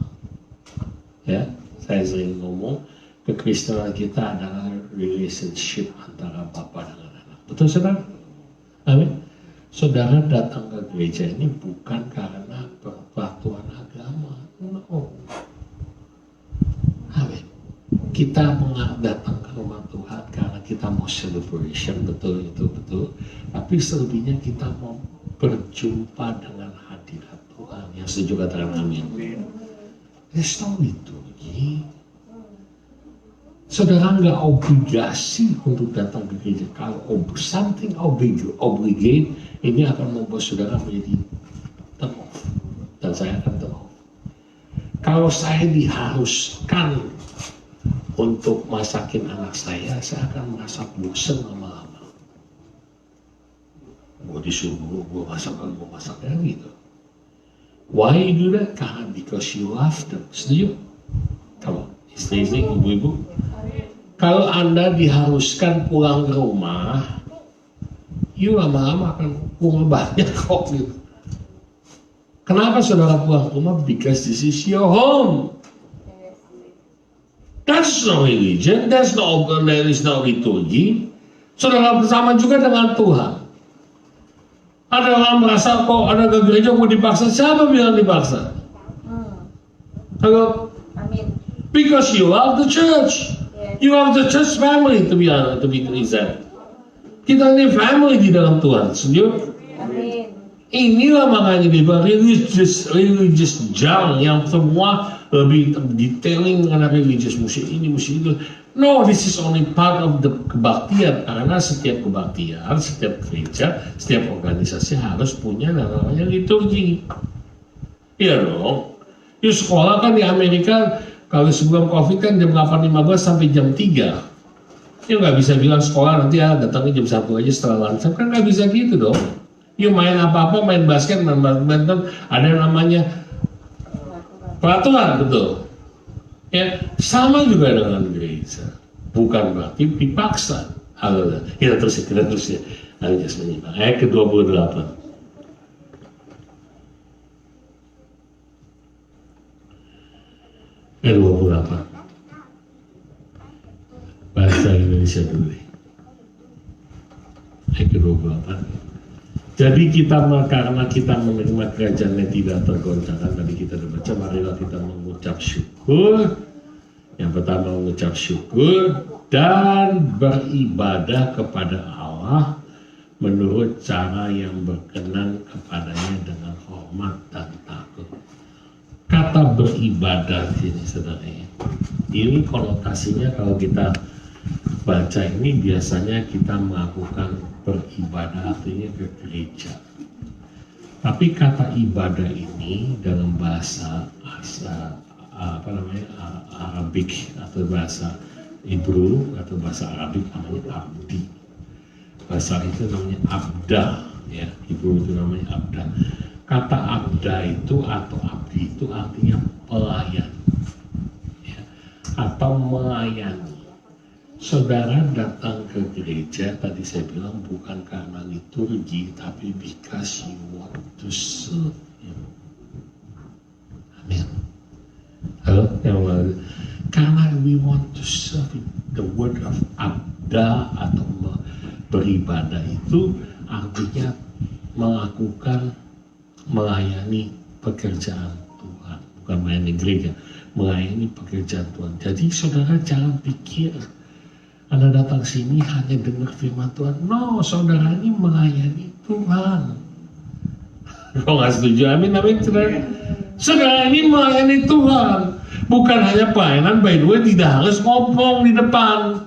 B: Ya, saya sering ngomong, kekristenan kita adalah relationship antara Bapa dengan Anak. Betul, saudara? Amin. Saudara datang ke gereja ini bukan karena peraturan agama. No. Amin. Kita datang ke rumah Tuhan karena kita mau celebration, betul, itu betul. Tapi selebihnya kita mau berjumpa dengan hadirat Tuhan. Yang setuju katakan amin. There's no liturgi. Saudara nggak obligasi untuk datang ke gereja. Kalau something obligate, ini akan membuat saudara menjadi turn off. Dan saya akan turn off. Kalau saya diharuskan untuk masakin anak saya akan merasa bosan lama-lama. Gue disuruh gue masak ya gitu. Why you do that? Karena because you love them. Setuju? Kalau istri-istri, ibu-ibu, kalau Anda diharuskan pulang ke rumah, you lama-lama akan pulang banyak kok gitu. Kenapa saudara pulang ke rumah? Because this is your home. That's no religion, there is no liturgy. Saudara bersama juga dengan Tuhan. Ada orang merasa kok ada ke gereja mau dipaksa. Siapa bilang dipaksa? Halo?
C: Amin.
B: Because you love the church.
C: Yes.
B: You love the church family, to be honest, to be exact. Kita ini family di dalam Tuhan, setuju?
C: Amin.
B: Inilah makanya dibilang religious junk yang semua lebih detailing mengenai religious, mesti ini, mesti itu. No, this is only part of the kebaktian, karena setiap kebaktian, setiap gereja, setiap organisasi harus punya namanya liturgi. Iya dong. Di sekolah kan di Amerika, kalau sebelum COVID kan jam 8.15 sampai jam 3. Ya nggak bisa bilang sekolah nanti ya datangnya jam 1 aja setelah lunch, kan nggak bisa gitu dong. Yuk main apa-apa, main basket, main badminton, ada yang namanya peraturan, betul. Ya, sama juga dengan gereja. Bukan berarti dipaksa. Halo, kita terus ya. Lalu Jasmine, ayat ke-28. Ayat 28. Bahasa Indonesia dulu. Ayat ke-28. Jadi karena kita menerima kerajaan yang tidak tergoncangkan, tadi kita sudah baca, marilah kita mengucap syukur. Yang pertama mengucap syukur dan beribadah kepada Allah menurut cara yang berkenan kepadanya dengan hormat dan takut. Kata beribadah ini saudara, ini konotasinya kalau kita baca ini biasanya kita melakukan beribadah artinya ke gereja. Tapi kata ibadah ini dalam bahasa Arabik atau bahasa Hebrew atau bahasa Arabik namanya abdi. Bahasa itu namanya abda, ya. Hebrew itu namanya abda. Kata abda itu atau abdi itu artinya pelayan, ya, atau melayani. Saudara datang ke gereja, tadi saya bilang bukan karena liturgi, tapi because you want to serve Him. Amin. Halo, karena we want to serve Him. The word of abda atau beribadah itu artinya melakukan, melayani pekerjaan Tuhan, bukan melayani gereja, melayani pekerjaan Tuhan. Jadi saudara jangan pikir Anda datang sini hanya dengar firman Tuhan. No, saudara ini melayani Tuhan. Kok nggak setuju? Amin, amin, saudara. Saudara ini melayani Tuhan, bukan hanya pelayanan. By the way, tidak harus ngomong di depan.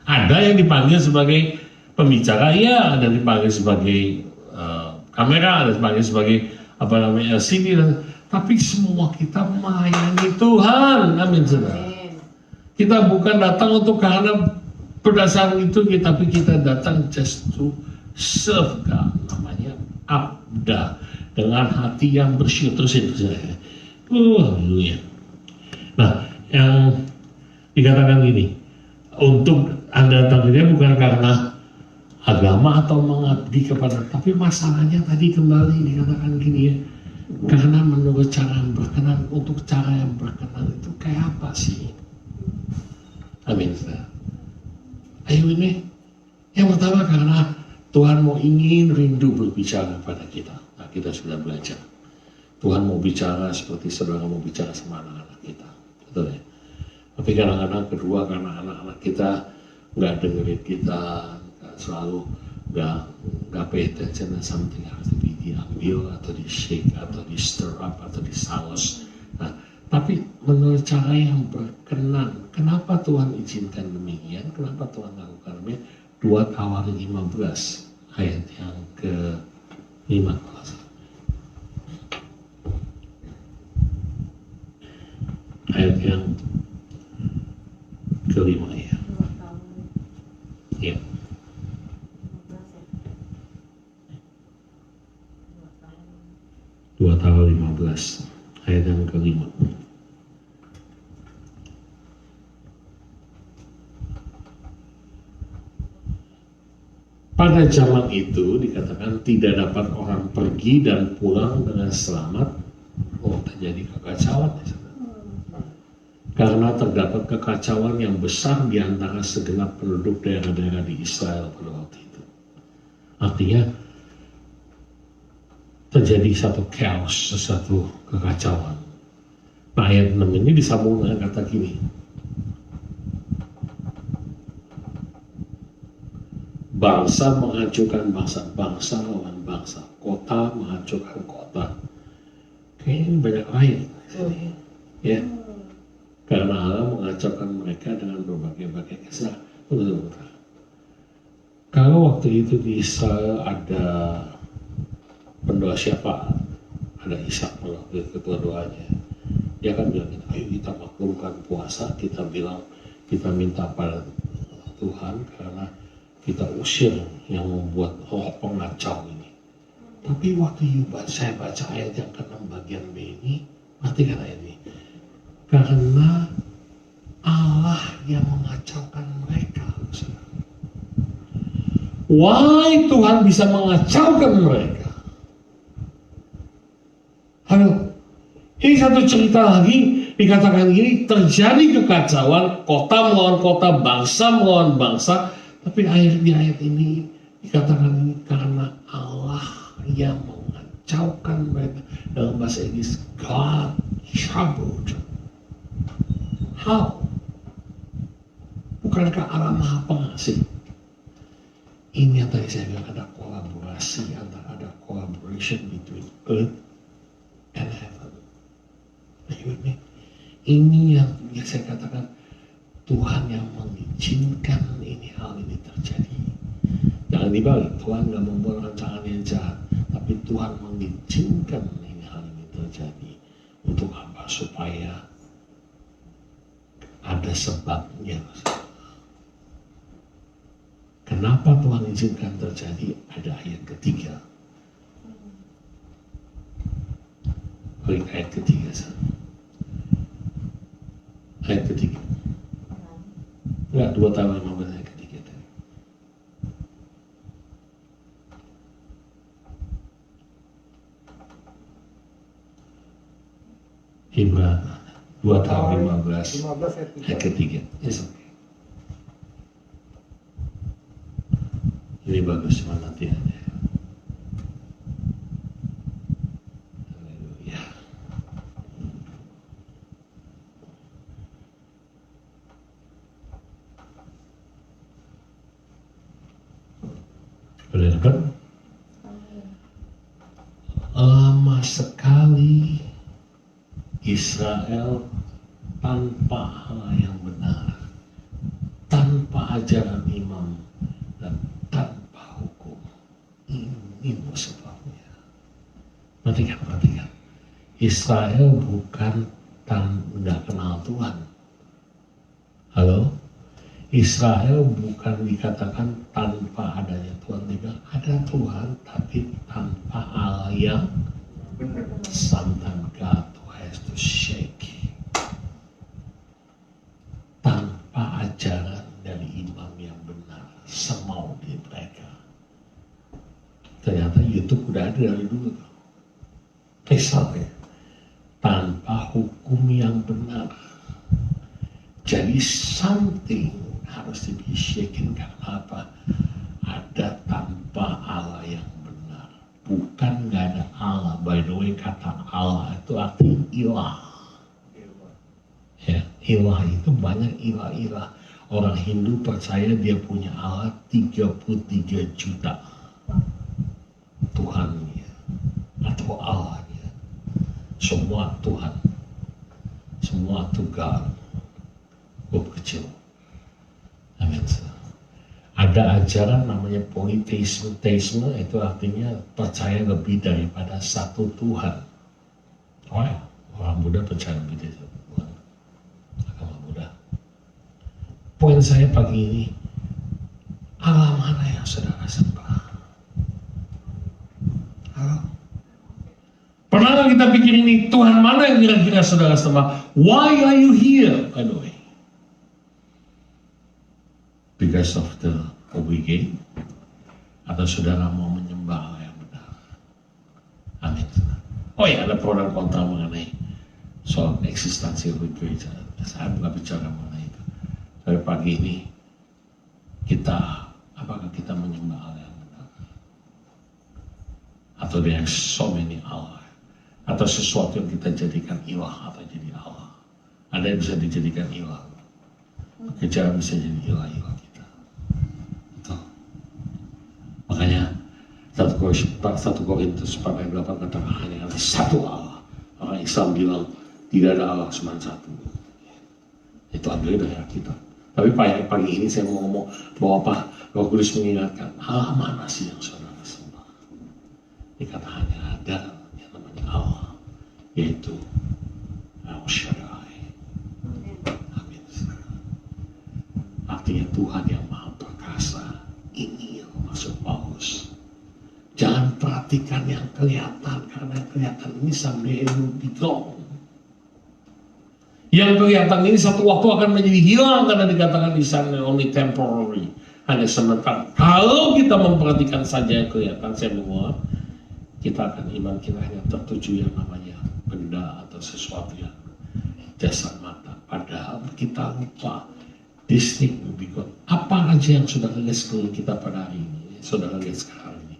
B: Ada yang dipanggil sebagai pembicara, ya, ada yang dipanggil sebagai kamera, ada yang dipanggil sebagai LCD, tapi semua kita melayani Tuhan. Amin, saudara. Kita bukan datang untuk karena berdasarkan itu, tapi kita datang just to serve God. Namanya abda, dengan hati yang bersih. Terusin. Haleluya. Nah, yang dikatakan gini, untuk Anda datang ke dia bukan karena agama atau mengabdi kepada, tapi masalahnya tadi kembali dikatakan gini ya, karena menurut cara yang berkenan. Untuk cara yang berkenan itu kayak apa sih? Amin. Ayo ini, yang pertama karena Tuhan mau ingin rindu berbicara pada kita. Nah, kita sudah belajar. Tuhan mau bicara seperti saudara mau bicara sama anak-anak kita, betul ya? Tapi kadang-kadang kedua karena anak-anak kita nggak dengerin kita, selalu nggak pay attention, and something harus diambil atau di shake atau di stir up atau disaus. Nah, tapi menurut cara yang berkenan. Kenapa Tuhan izinkan demikian? Kenapa Tuhan lakukan demikian? 2 Tawarin 15 ayat yang ke-15. Ayat yang ke-5 ya. Iya. 2 Tawarin 15 ayat yang ke-5. Pada zaman itu dikatakan tidak dapat orang pergi dan pulang dengan selamat. Oh, terjadi kekacauan. Karena terdapat kekacauan yang besar di antara segenap penduduk daerah-daerah di Israel pada waktu itu. Artinya terjadi satu chaos, sesuatu kekacauan. Nah, ayat 6 ini disambung dengan kata gini. Bangsa menghancurkan bangsa, bangsa lawan bangsa, kota menghancurkan kota. Kayaknya ini banyak ayat, ya. Karena Allah menghancurkan mereka dengan berbagai-bagai kisah. Betul-betul. Kalau waktu itu di Israel ada pendoa syafaat, ada Ishak waktu ketua doanya, dia kan bilang, ayo kita maklumkan puasa, kita bilang, kita minta pada Tuhan karena kita usir yang membuat roh pengacau ini. Tapi waktu saya baca ayat yang ke-6 bagian B ini, perhatikan ayat ini. Karena Allah yang mengacaukan mereka. Why Tuhan bisa mengacaukan mereka? Halo, ini satu cerita lagi, dikatakan gini, terjadi kekacauan, kota melawan kota, bangsa melawan bangsa, tapi di ayat ini dikatakan ini karena Allah yang mengacaukan mereka. Dalam bahasa Inggris, God troubled. How? Bukankah Allah Maha Pengasih? Ini yang tadi saya bilang, ada kolaborasi, ada collaboration between earth and heaven. Ini yang saya katakan, Tuhan yang mengizinkan hal ini terjadi. Jangan dibalik, Tuhan nggak membuat rancangan yang jahat, tapi Tuhan mengizinkan hal ini terjadi. Untuk apa? Supaya ada sebabnya. Kenapa Tuhan izinkan terjadi? Ada ayat ketiga. Klik ayat ketiga sana. Ayat ketiga. Enggak, 2 tahun 15 ayat ketiga tadi. Ibrani 2 tahun 15 ayat ketiga. Yes. Ini bagus mana nanti aja. Haleluya. Boleh dapat? Lama sekali Israel tanpa Allah yang benar, tanpa ajaran imam, dan tanpa hukum. Ini sebabnya. Perhatikan. Israel bukan nggak kenal Tuhan. Halo? Israel bukan dikatakan tanpa adanya Tuhan. Dia ada Tuhan, tapi tanpa Allah yang sometimes God has to shake. Tanpa ajaran dari imam yang benar, semau di mereka. Ternyata YouTube udah ada dari dulu tuh. Misalnya, tanpa hukum yang benar. Jadi something harus di shaken. Karena apa? Ada tanpa Allah yang benar. Bukan gak ada Allah. By the way, kata Allah itu arti ilah. Ya, ilah itu banyak ilah-ilah. Orang Hindu percaya dia punya Allah 33 juta. Tuhannya atau Allahnya. Semua Tuhan. Semua Tuhan. Huruf kecil. Amin. Ada ajaran namanya politeisme. Teisme itu artinya percaya lebih daripada satu Tuhan. Oh ya, orang Buddha percaya lebih dari satu Tuhan. Agama Buddha. Poin saya pagi ini, Allah mana yang saudara sembah? Halo? Pernah kita pikir ini, Tuhan mana yang kira-kira saudara sembah? Why are you here, by the way? Because of the obligation, atau saudara mau menyembah Allah yang benar? Amin. Oh ya, ada pro dan kontra mengenai soal eksistensi gereja. Saya bukan bicara mengenai itu. Tapi pagi ini apakah kita menyembah Allah yang benar? Atau there are so many Allah? Atau sesuatu yang kita jadikan ilah atau jadi Allah? Ada yang bisa dijadikan ilah. Kejaran bisa jadi ilah-ilah kita. Betul. Makanya 1 Korintus 4:8 katakan hanya ada satu Allah. Orang Islam bilang tidak ada Allah, cuma satu. Itu ambil dari kita. Tapi pagi ini saya mau ngomong bahwa apa? Roh Kudus mengingatkan, Allah mana sih yang saudara sembah? Dikata hanya ada yang namanya Allah, yaitu El Shaddai. Amin. Artinya Tuhan yang Maha Perkasa. Ini yang maksud Paulus. Jangan memperhatikan yang kelihatan, karena yang kelihatan ini someday it will be gone. Yang kelihatan ini satu waktu akan menjadi hilang, karena dikatakan di sana only temporary, hanya sementara. Kalau kita memperhatikan saja yang kelihatan, saya mohon kita akan iman kita hanya tertuju yang namanya benda atau sesuatu yang jasad mata. Padahal kita lupa this thing will be gone. Apa aja yang sudah lihat sekeliling kita pada hari ini, saudara lihat sekarang ini,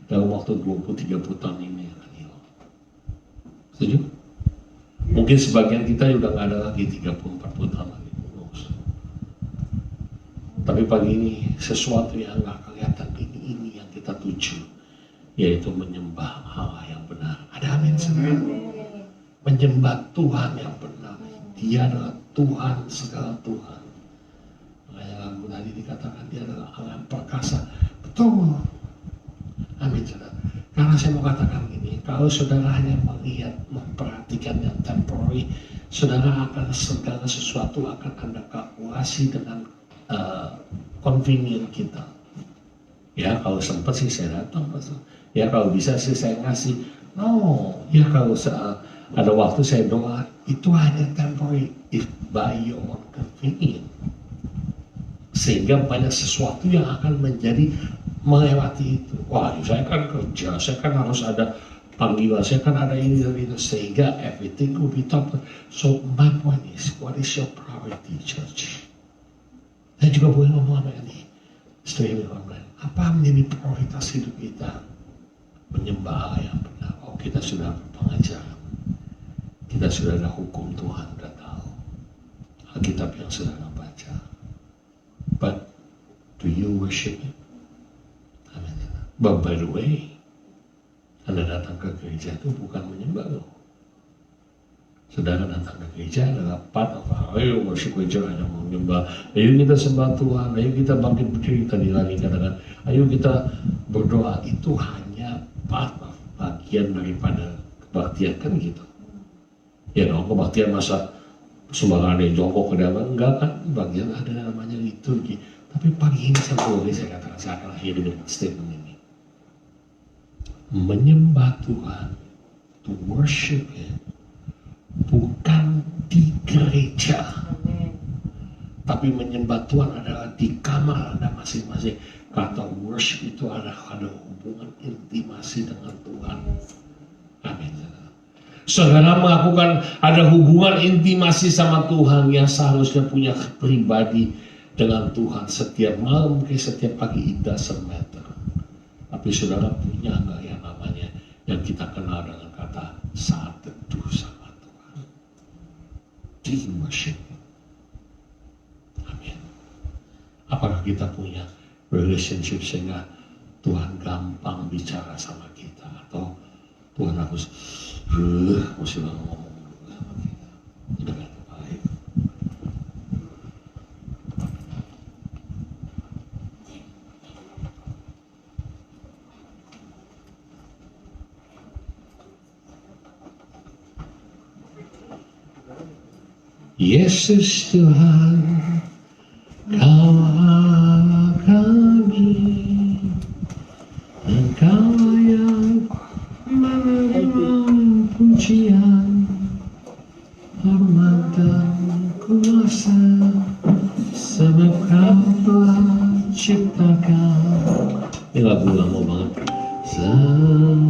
B: dalam waktu 20-30 tahun ini akan hilang. Setuju? Mungkin sebagian kita udah nggak ada lagi 30-40 tahun lagi. Tapi pagi ini sesuatu yang nggak kelihatan ini yang kita tuju, yaitu menyembah Allah yang benar. Ada amin saudara? Menyembah Tuhan yang benar. Dia adalah Tuhan segala Tuhan. Makanya lagu tadi dikatakan dia adalah Allah yang perkasa. Betul. Amin saudara. Karena saya mau katakan ini, kalau saudara hanya melihat, memperhatikan yang temporary, saudara akan segala sesuatu akan Anda kalkulasi dengan convenient kita. Ya kalau sempat sih saya datang, ya kalau bisa sih saya ngasih. No, ya kalau ada waktu saya doa, itu hanya temporary, if by your own convenience. Sehingga banyak sesuatu yang akan menjadi melewati itu. Wah, saya kan kerja, saya kan harus ada panggilan, saya kan ada ini dan itu, sehingga everything will be top. So my point is, what is your priority, church? Saya juga boleh ngomong apa ini? Setuju online. Apa menjadi prioritas hidup kita? Menyembah Allah yang benar. Oh, kita sudah pengajaran, kita sudah ada hukum Tuhan, sudah tahu Alkitab yang sudah baca. But do you worship Him? Amin. But by the way, Anda datang ke gereja itu bukan menyembah loh. Saudara datang ke gereja adalah part of ayo worship gereja, hanya menyembah. Ayo kita sembah Tuhan, ayo kita bangkit berdiri, tadi lagi katakan, ayo kita berdoa. Itu hanya part of bagian daripada kebaktian, kan gitu. Ya dong, kebaktian masa sembarangan ada yang jongkok ke dalam, enggak kan, bagian ada namanya liturgi. Tapi pagi ini saya katakan, saya akan akhiri dengan statement ini. Menyembah Tuhan, to worship Him, bukan di gereja. Amen. Tapi menyembah Tuhan adalah di kamar Anda masing-masing. Kata worship itu ada hubungan intimasi dengan Tuhan. Amin. Saudara melakukan ada hubungan intimasi sama Tuhan yang seharusnya punya pribadi dengan Tuhan setiap malam, mungkin setiap pagi, it doesn't matter. Tapi saudara punya nggak yang namanya yang kita kenal dengan kata saat teduh sama Tuhan, di worship. Amin. Apakah kita punya relationship sehingga Tuhan gampang bicara sama kita, atau Tuhan harus mesti ngomong dulu sama kita? Tidak baik. Yesus Tuhan, Kau Allah kami, Engkau yang menerima pujian, hormat dan kuasa, sebab Kau telah ciptakan. Ini lagu lama banget. Segalanya.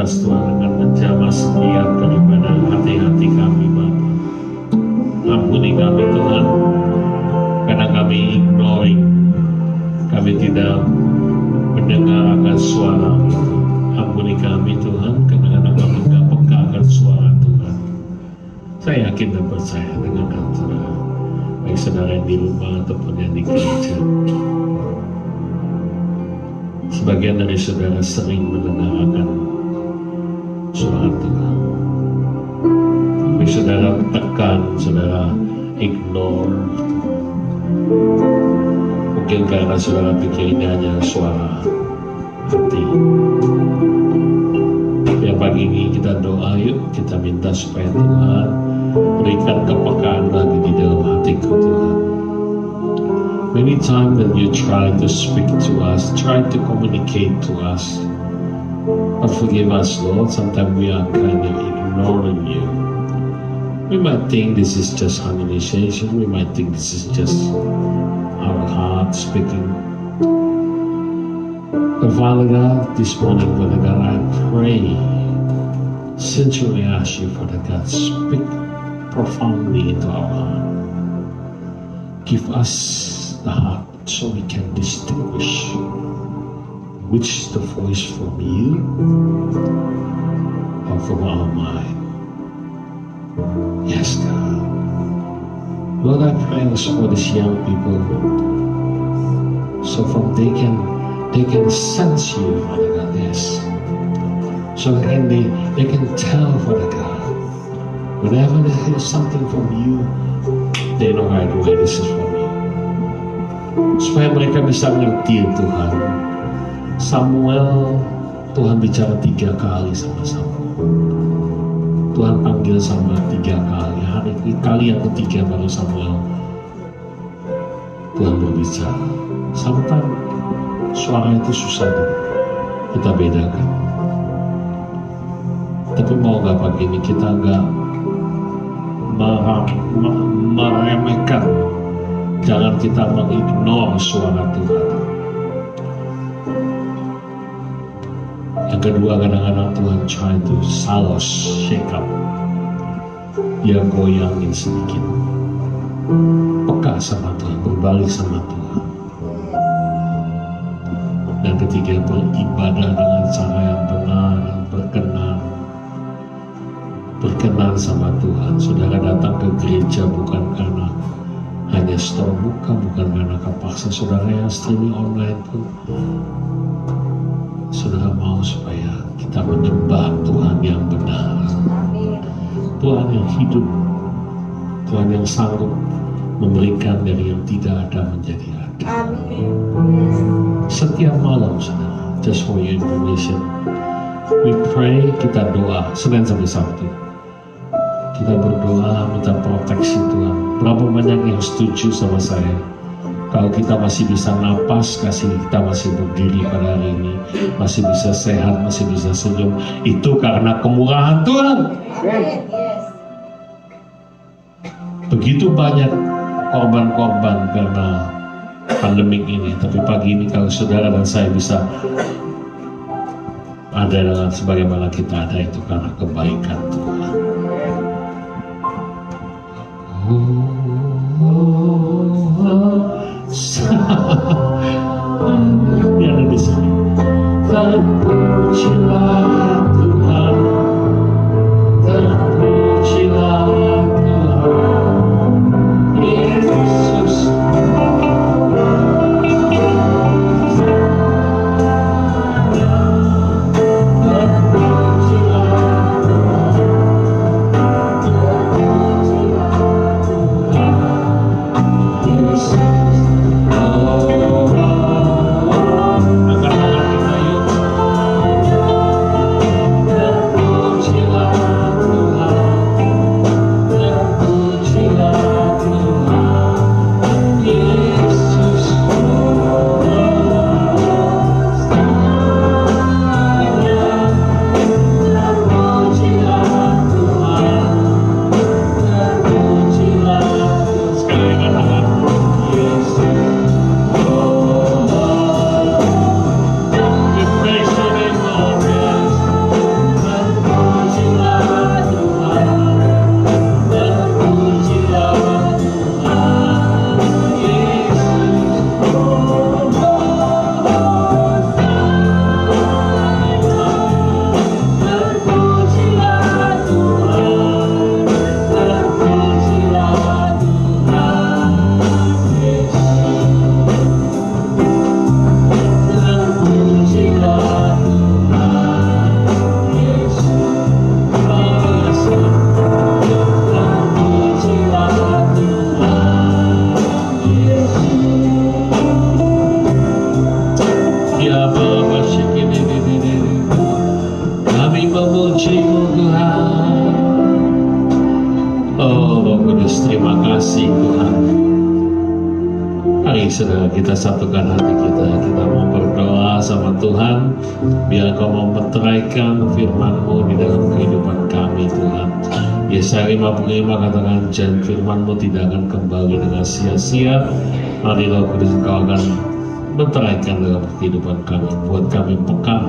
B: atas Tuhan akan menjamah setiap daripada hati-hati kami Bapa. Ampuni kami Tuhan, karena kami ignoring, kami tidak mendengar akan suara. Ampuni kami Tuhan, karena kami tidak peka akan suara Tuhan. Saya yakin dan percaya dengan hal saudara, baik saudara yang di rumah ataupun yang di gereja. Sebagian dari saudara sering mendengarkan suara Tuhan, tapi saudara tekan, saudara ignore. Mungkin karena saudara pikir ini hanya suara hati. Ya pagi ini kita doa, yuk kita minta supaya Tuhan berikan kepekaan lagi di dalam hatiku Tuhan. Many times that you try to speak to us, try to communicate to us, but forgive us Lord, sometimes we are kind of ignoring you. We might think this is just harmonization, we might think this is just our heart speaking. But Father God, this morning, Father God, I pray, sincerely ask you, Father God, speak profoundly into our heart. Give us the heart so we can distinguish which is the voice from you or from our mind. Yes, God. Lord, I pray also for these young people, so from they can sense you, Father God, yes. So that they can tell, Father God, whenever they hear something from you, they know right away this is from you. Supaya mereka bisa ngerti Tuhan. Samuel, Tuhan bicara 3 kali sama Samuel. Tuhan panggil Samuel 3 kali. Kali yang ketiga baru Samuel Tuhan berbicara. Sometimes suara itu susah kita bedakan. Tapi mau gak pagi ini kita gak meremehkan, jangan kita mengignore suara Tuhan. Yang kedua, kadang-kadang Tuhan try to salos, shake up, dia goyangin sedikit, peka sama Tuhan, berbalik sama Tuhan. Dan ketiga, beribadah dengan cara yang benar, yang berkenan sama Tuhan. Saudara datang ke gereja bukan karena hanya store buka, bukan karena kepaksa. Saudara yang streaming online pun, saudara mau supaya kita menyembah Tuhan yang benar, Tuhan yang hidup, Tuhan yang sanggup memberikan dari yang tidak ada menjadi ada. Setiap malam, saudara, just for your information, we pray, kita doa Senin sampai Sabtu. Kita berdoa minta proteksi Tuhan. Berapa banyak yang setuju sama saya? Kalau kita masih bisa napas, kita masih berdiri pada hari ini, masih bisa sehat, masih bisa senyum, itu karena kemurahan Tuhan. Begitu banyak korban-korban karena pandemik ini, tapi pagi ini kalau saudara dan saya bisa ada dengan sebagaimana kita ada, itu karena kebaikan Tuhan. Dia ada di sini. Terpujilah Tuhan, terpujilah Tuhan, Yesus. Terpujilah Tuhan. Mari saudara kita satukan hati kita. Kita mau berdoa sama Tuhan, biar Kau mau meteraikan firman-Mu di dalam kehidupan kami Tuhan. Yesaya 55 katakan, dan firman-Mu tidak akan kembali dengan sia-sia. Mari Roh Kudus Kau akan meteraikan dalam kehidupan kami. Buat kami peka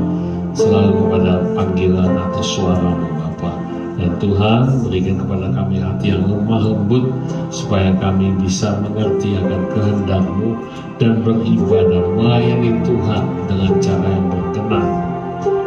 B: selalu kepada panggilan atau suara-Mu Bapa. Dan Tuhan berikan kepada kami hati yang lemah lembut, supaya kami bisa mengerti akan kehendak-Mu dan beribadah melayani Tuhan dengan cara yang berkenan.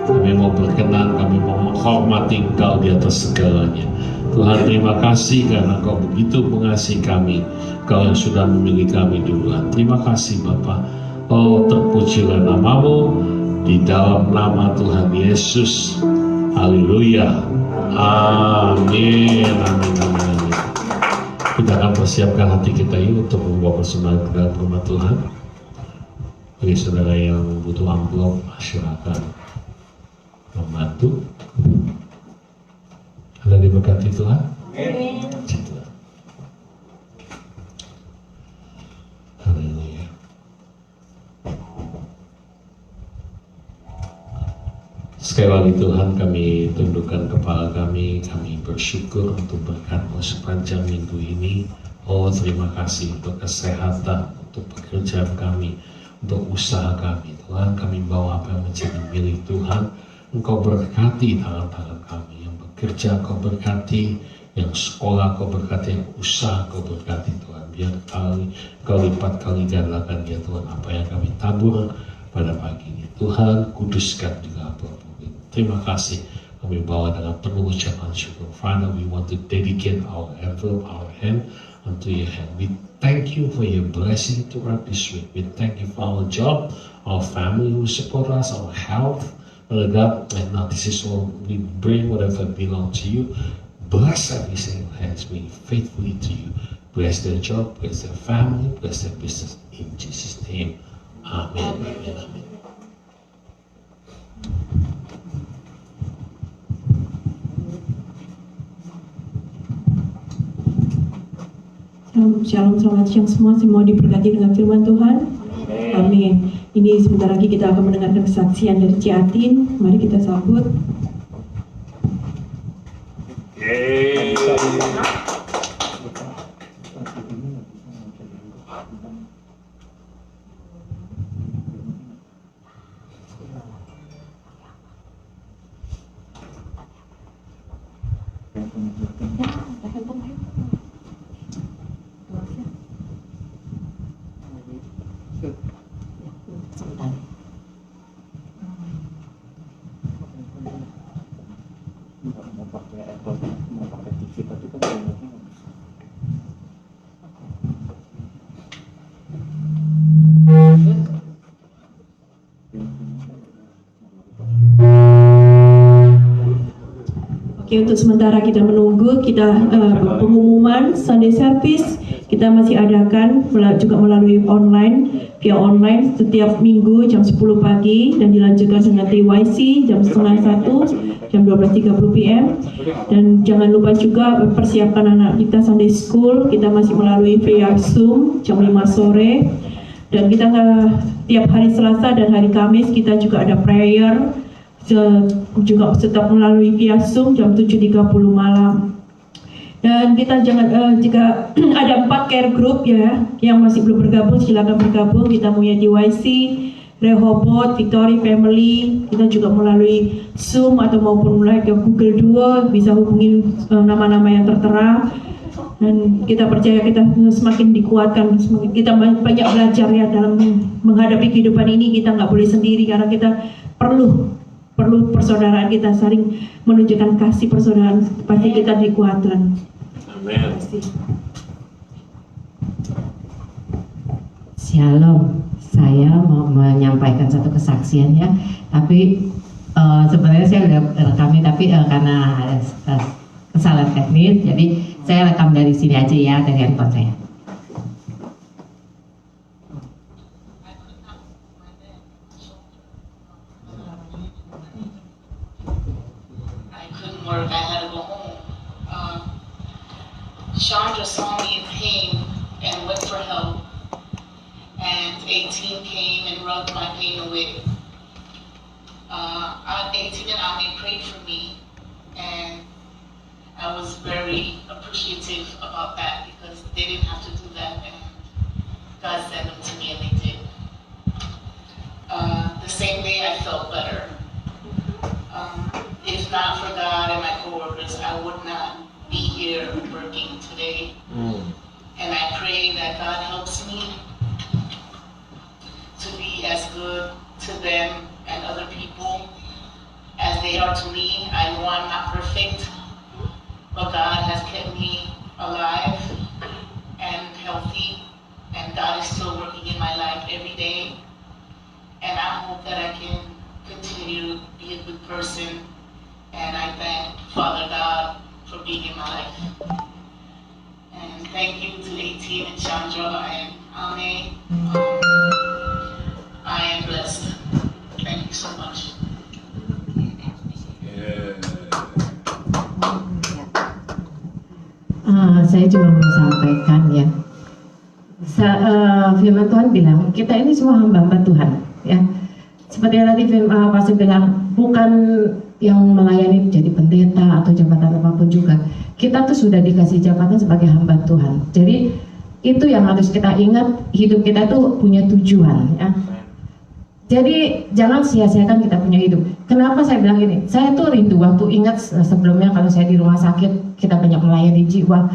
B: Kami mau berkenan, kami mau menghormati Engkau di atas segalanya. Tuhan, terima kasih karena Kau begitu mengasihi kami. Kau yang sudah memilih kami duluan. Terima kasih Bapa. Oh, terpujilah nama-Mu di dalam nama Tuhan Yesus. Haleluya. Amin. Amin. Amin. Kita akan persiapkan hati kita ini untuk membawa persembahan ke dalam rumah Tuhan. Bagi saudara yang butuh amplop, silakan membantu. Ada diberkati Tuhan. Amin. Haleluya. Sekali lagi Tuhan, kami tundukkan kepala kami bersyukur untuk berkat-Mu sepanjang minggu ini. Oh, terima kasih untuk kesehatan, untuk pekerjaan kami, untuk usaha kami. Tuhan, kami bawa apa yang menjadi milik Tuhan. Engkau berkati tangan-tangan kami, yang bekerja Kau berkati, yang sekolah Kau berkati, yang usaha Kau berkati Tuhan. Biar Kau lipat kali gandakan ya Tuhan apa yang kami tabur pada pagi ini. Tuhan, kuduskan juga apa. Terima kasih, kami bawa dengan penuh ucapan syukur. Father, we want to dedicate our effort, our hand unto your hand. We thank you for your blessing throughout this week. We thank you for our job, our family who support us, our health. Lord God, and now this is all we bring, whatever belongs to you. Bless every single hands being faithfully to you. Bless their job, bless their family, bless their business. In Jesus' name, amen. Amen. Amen.
A: Shalom, selamat siang semua diberkati dengan firman Tuhan. Amin. Ini sebentar lagi kita akan mendengarkan kesaksian dari Ciatin. Mari kita sambut. Oke, untuk sementara kita menunggu, pengumuman Sunday Service kita masih adakan juga melalui via online setiap minggu jam 10 pagi dan dilanjutkan dengan TYC jam 12:30 jam 12:30 PM. Dan jangan lupa juga persiapkan anak kita Sunday School, kita masih melalui via Zoom jam 5 sore. Dan kita tiap hari Selasa dan hari Kamis kita juga ada prayer juga tetap melalui via Zoom jam 7:30 malam. Dan kita jika ada 4 care group ya yang masih belum bergabung, silakan bergabung. Kita punya DYC, Rehoboth, Victory Family. Kita juga melalui Zoom atau maupun melalui Google Duo bisa hubungi nama-nama yang tertera. Dan kita percaya kita semakin dikuatkan, kita banyak belajar ya dalam menghadapi kehidupan ini. Kita nggak boleh sendiri karena kita perlu persaudaraan, kita saling menunjukkan kasih persaudaraan, pasti kita dikuatkan.
B: Amin.
C: Shalom, saya mau menyampaikan satu kesaksian ya, tapi sebenarnya saya udah rekamnya, tapi karena ada kesalahan teknis, jadi saya rekam dari sini aja ya, dari handphone saya.
D: Work, I had to go home. Chandra saw me in pain and went for help. 18 came and rubbed my pain away. At 18 and Ame prayed for me, and I was very appreciative about that because they didn't have to do that, and God sent them to me, and they did. The same day I felt better. If not for God and my coworkers, I would not be here working today. And I pray that God helps me to be as good to them and other people as they are to me. I know I'm not perfect, but God has kept me alive and healthy, and God is still working in my life every day. And I hope that I can continue to be a good person, and I thank Father God for being in my life. And thank you to 18 and Chandra and Ame. I am blessed. Thank you so much.
C: Saya cuma mau sampaikan ya, firman Tuhan bilang kita ini semua hamba-hamba Tuhan ya. Seperti yang tadi Pastor bilang, bukan yang melayani jadi pendeta atau jabatan apapun juga. Kita tuh sudah dikasih jabatan sebagai hamba Tuhan. Jadi itu yang harus kita ingat, hidup kita tuh punya tujuan ya. Jadi jangan sia-siakan kita punya hidup. Kenapa saya bilang ini? Saya tuh rindu waktu ingat sebelumnya kalau saya di rumah sakit, kita banyak melayani jiwa.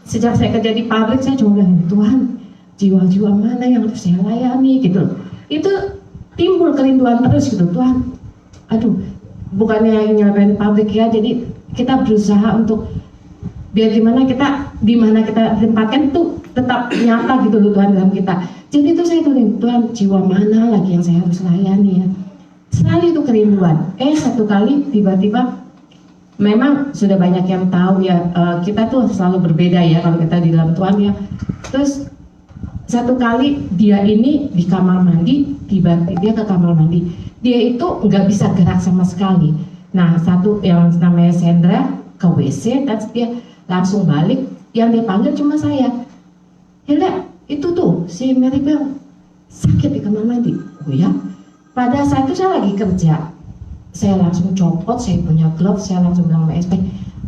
C: Sejak saya kerja di pabrik, saya cuma bilang, Tuhan, jiwa-jiwa mana yang harus saya layani gitu. Itu timbul kerinduan terus gitu, Tuhan. Aduh, bukannya nyampein pabrik ya, jadi kita berusaha untuk biar gimana kita, di mana kita tempatkan itu tetap nyata gitu loh Tuhan dalam kita. Jadi itu saya tulis, Tuhan, jiwa mana lagi yang saya harus layani ya. Selalu itu kerinduan. Satu kali tiba-tiba, memang sudah banyak yang tahu ya, kita tuh selalu berbeda ya kalau kita di dalam Tuhan ya. Terus satu kali dia ini di kamar mandi, tiba-tiba dia ke kamar mandi, dia itu nggak bisa gerak sama sekali. Nah, satu yang namanya Sandra ke WC, dan dia langsung balik, yang dipanggil cuma saya. Hilda, itu tuh si Mary Bell sakit di kamar mandi. Oh ya, pada saat itu saya lagi kerja, saya langsung copot, saya punya glove, saya langsung bilang sama SP,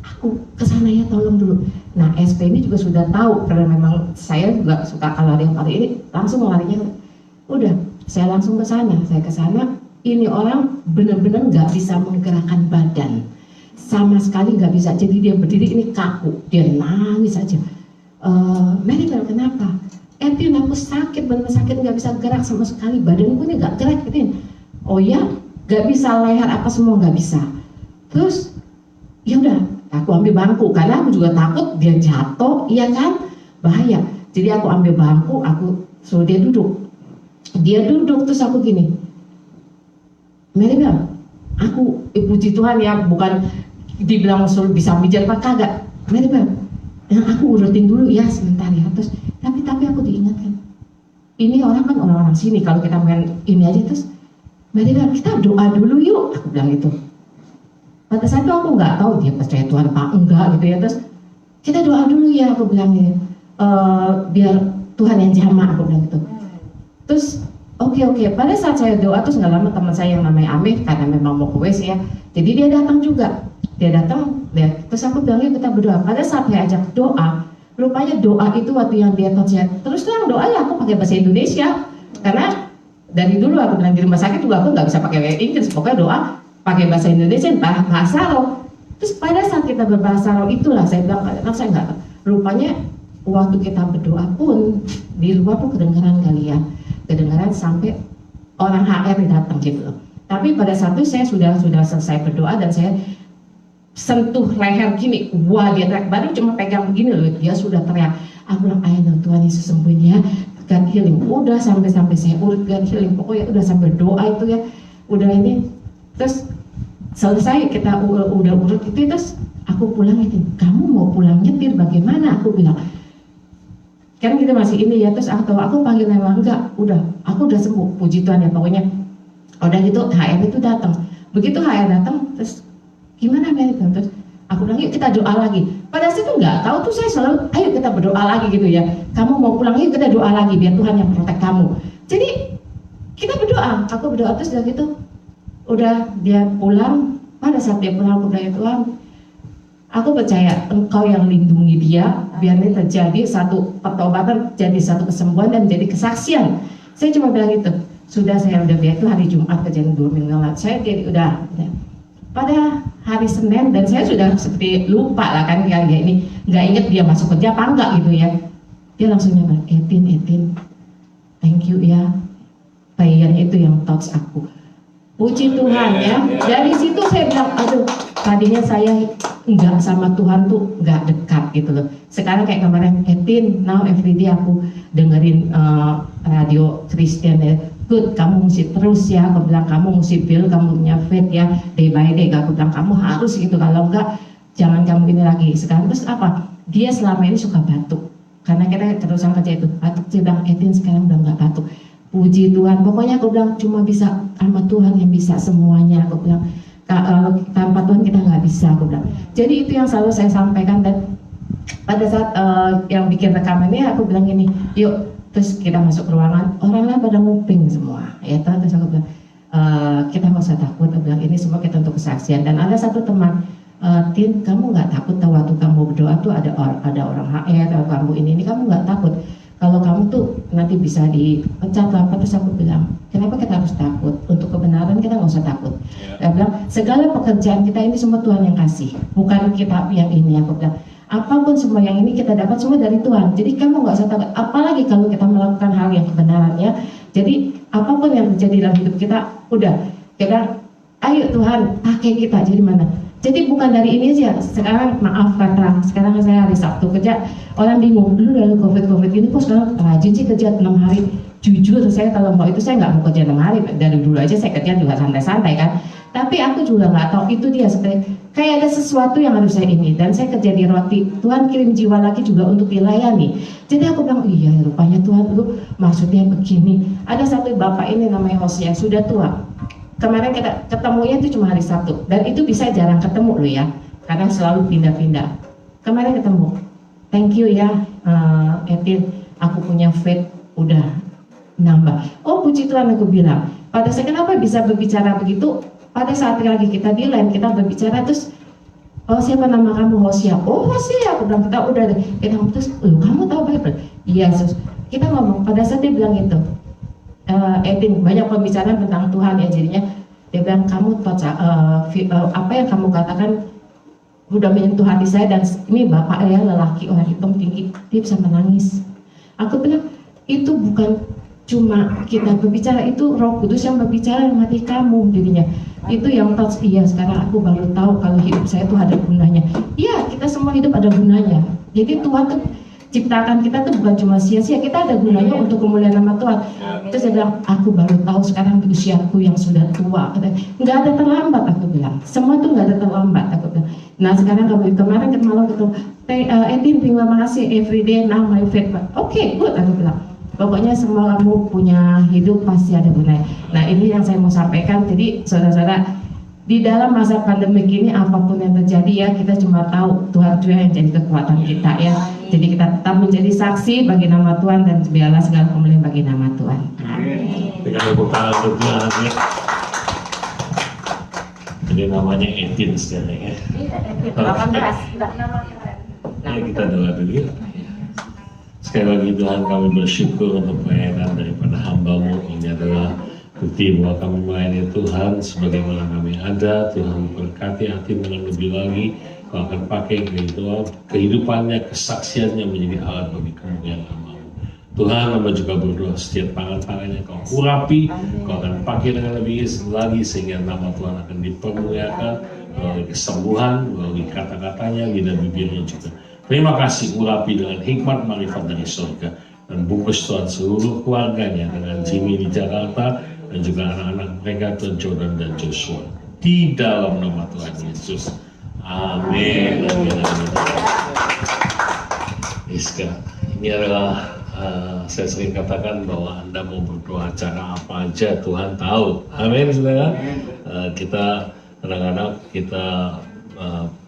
C: aku kesana ya tolong dulu. Nah, SP ini juga sudah tahu karena memang saya juga suka kalau ada yang pada ini langsung larinya. Udah, saya langsung ke sana. Saya ke sana, ini orang benar-benar nggak bisa menggerakkan badan, sama sekali nggak bisa. Jadi dia berdiri ini kaku, dia nangis aja. Mary Bell, kenapa? Edwin, aku sakit, benar sakit, nggak bisa gerak sama sekali, badanku ini nggak gerak gitu. Oh ya, nggak bisa, leher apa semua nggak bisa. Terus ya udah, aku ambil bangku karena aku juga takut dia jatuh, iya kan, bahaya. Jadi aku ambil bangku, aku suruh dia duduk. Dia duduk, terus aku gini, Mary Bell, aku puji Tuhan ya, bukan dibilang suruh bisa mijat apa kagak. Mary Bell, yang aku urutin dulu ya sebentar ya. Terus tapi aku diingatkan, ini orang kan orang-orang sini, kalau kita main ini aja. Terus Mary Bell, kita doa dulu yuk, aku bilang gitu. Pada saat itu aku nggak tahu dia percaya Tuhan apa enggak gitu ya. Terus kita doa dulu ya, aku bilang gitu. Biar Tuhan yang jamah, aku bilang gitu. Terus oke. Pada saat saya doa, terus nggak lama teman saya yang namanya Amir, karena memang mau ke WC ya, jadi dia datang juga. Dia datang, terus aku bilang yuk kita berdoa. Pada saat saya ajak doa, rupanya doa itu waktu yang dia touch ya, terus terang doa ya aku pakai bahasa Indonesia, karena dari dulu aku bilang di rumah sakit juga aku nggak bisa pakai Inggris, pokoknya doa pakai bahasa Indonesia, bahasa roh. Terus pada saat kita berbahasa roh itulah saya bilang, karena saya nggak, rupanya waktu kita berdoa pun di luar tuh kedengaran kali ya, kedengaran sampai orang HR datang gitu loh. Tapi pada saat itu saya sudah selesai berdoa dan saya sentuh leher gini, wah dia teriak, baru cuma pegang begini loh, dia sudah teriak. Aku bilang, ayo Tuhan Yesus sembuhin ya, God healing. Udah sampai saya urut God healing, pokoknya udah sambil doa itu ya, udah ini. Terus selesai kita udah urut itu, terus aku pulang itu, kamu mau pulang nyetir bagaimana? Aku bilang, kan kita masih ini ya. Terus aku panggil memang enggak, udah, aku udah sembuh, puji Tuhan ya pokoknya. Udah gitu HR itu datang, begitu HR datang, terus gimana Mary? Terus aku bilang yuk kita doa lagi. Pada saat itu nggak tahu tuh saya selalu ayo kita berdoa lagi gitu ya. Kamu mau pulang yuk kita doa lagi biar Tuhan yang protek kamu. Jadi kita berdoa, aku berdoa terus udah gitu, udah dia pulang. Pada saat dia pulang, aku bilang, ya Tuhan, aku percaya Engkau yang lindungi dia, biar ini terjadi satu pertobatan, jadi satu kesembuhan dan jadi kesaksian. Saya cuma bilang itu. Sudah, saya udah biar itu hari Jumat, kejadian 2 minggu lalu. Saya jadi udah. Pada hari Senin, dan saya sudah seperti lupa lah kan, kayak ini nggak inget dia masuk kerja apa enggak gitu ya. Dia langsung bilang, Etin, thank you ya. Bayangan itu yang touch aku. Puji Tuhan ya. Dari situ saya bilang, aduh, tadinya saya nggak sama Tuhan tuh nggak dekat gitu loh. Sekarang kayak kemarin, Etin, now everyday aku dengerin radio Kristen ya. Good, kamu mesti terus ya. Aku bilang kamu mesti build, kamu punya faith ya, day by day. Aku bilang kamu harus gitu. Kalau enggak, jangan kamu ini lagi. Sekarang terus apa? Dia selama ini suka batuk. Karena kita terusan kerja itu batuk. Dia bilang, Etin sekarang udah nggak batuk. Puji Tuhan. Pokoknya aku bilang cuma bisa sama Tuhan yang bisa semuanya. Aku bilang kalau tanpa Tuhan kita nggak bisa. Aku bilang. Jadi itu yang selalu saya sampaikan, dan pada saat yang bikin rekamannya aku bilang gini, yuk. Terus kita masuk ke ruangan, orang-orang pada nguping semua, ya terus aku bilang, kita nggak usah takut, aku bilang ini semua kita untuk kesaksian. Dan ada satu teman, Tin, kamu nggak takut tahu waktu kamu berdoa tuh ada orang HR atau kamu ini kamu nggak takut kalau kamu tuh nanti bisa dipecat apa? Terus aku bilang, kenapa kita harus takut? Untuk kebenaran kita nggak usah takut. Aku bilang, segala pekerjaan kita ini semua Tuhan yang kasih, bukan kita yang ini. Aku bilang, apapun semua yang ini kita dapat semua dari Tuhan. Jadi kamu nggak usah takut. Apalagi kalau kita melakukan hal yang kebenaran ya. Jadi apapun yang terjadi dalam hidup kita, udah kita, ayo Tuhan pakai kita. Jadi mana? Jadi bukan dari ini aja. Sekarang maaf kata, sekarang saya hari Sabtu kerja, orang bingung. Dulu dari COVID ini kok sekarang rajin sih kerja 6 hari. Jujur saya kalau mau itu saya nggak mau kerja 6 hari. Dari dulu aja saya kerja juga santai-santai kan. Tapi aku juga nggak tahu itu dia seperti kayak ada sesuatu yang harus saya ini, dan saya kerja di roti. Tuhan kirim jiwa lagi juga untuk dilayani. Jadi aku bilang, iya rupanya Tuhan itu maksudnya begini. Ada satu bapak ini namanya Hosea, sudah tua. Kemarin kita ketemunya itu cuma hari Sabtu, dan itu bisa jarang ketemu loh ya, karena selalu pindah-pindah. Kemarin ketemu, thank you ya Etin, aku punya faith udah nambah. Oh puji Tuhan, aku bilang. Pada saya kenapa bisa berbicara begitu? Pada saat lagi kita di line, kita berbicara terus, oh siapa nama kamu? Hosea. Oh Hosea, aku bilang, kita udah deh. Kita terus, kamu tahu Bible? Iya, kita ngomong. Pada saat dia bilang itu, Edin, banyak pembicaraan tentang Tuhan ya, jadinya dia bilang, kamu apa yang kamu katakan udah menyentuh hati saya, dan ini bapak ya, lelaki orang hitam tinggi, dia bisa menangis. Aku bilang, itu bukan cuma kita berbicara, itu Roh Kudus yang berbicara dalam hati kamu. Jadinya itu yang touch. Iya, sekarang aku baru tahu kalau hidup saya tuh ada gunanya. Iya, kita semua hidup ada gunanya. Jadi Tuhan tuh ciptakan kita tuh bukan cuma sia-sia, kita ada gunanya untuk kemuliaan nama Tuhan. Terus saya bilang, aku baru tahu sekarang di usiaku yang sudah tua. Nggak ada terlambat, aku bilang. Semua tuh nggak ada terlambat, aku bilang. Nah sekarang kalau kemarin malam ketemu, Etin, terima kasih everyday now my faith. Oke, good, aku bilang. Pokoknya semua kamu punya hidup pasti ada gunanya. Nah ini yang saya mau sampaikan. Jadi saudara-saudara, di dalam masa pandemi ini apapun yang terjadi ya, kita cuma tahu Tuhan yang jadi kekuatan kita ya. Jadi kita tetap menjadi saksi bagi nama Tuhan, dan biarlah segala kemuliaan bagi nama Tuhan. Amin.
B: Dengan tepuk tangan untuk Tuhan ya. Jadi namanya Etin sekarang ya.
C: 18, enggak nama keren.
B: Ya kita doa dulu ya. Sekali lagi Tuhan, kami bersyukur untuk pelayanan daripada hamba-Mu. Ini adalah bukti bahwa kami melayani Tuhan sebagaimana kami ada. Tuhan berkati hati dengan lebih lagi. Kau akan pakai kehidupannya, kesaksiannya menjadi alat bagi kemuliaan nama-Mu. Tuhan, hamba juga berdoa setiap tangan-tangannya Kau urapi. Kau akan pakai dengan lebih lagi sehingga nama Tuhan akan dipermuliakan melalui kesembuhan, melalui kata-katanya, lidah bibirnya juga. Terima kasih, urapi dengan hikmat marifat dari surga, dan bungkus Tuhan seluruh keluarganya dengan Jimmy di Jakarta dan juga anak-anak mereka, Tuhan Jordan dan Joshua, di dalam nama Tuhan Yesus. Amin. Amin. Amin. Iska, ini adalah saya sering katakan bahwa Anda mau berdoa cara apa aja Tuhan tahu. Amin, saudara. Kita kadang-kadang kita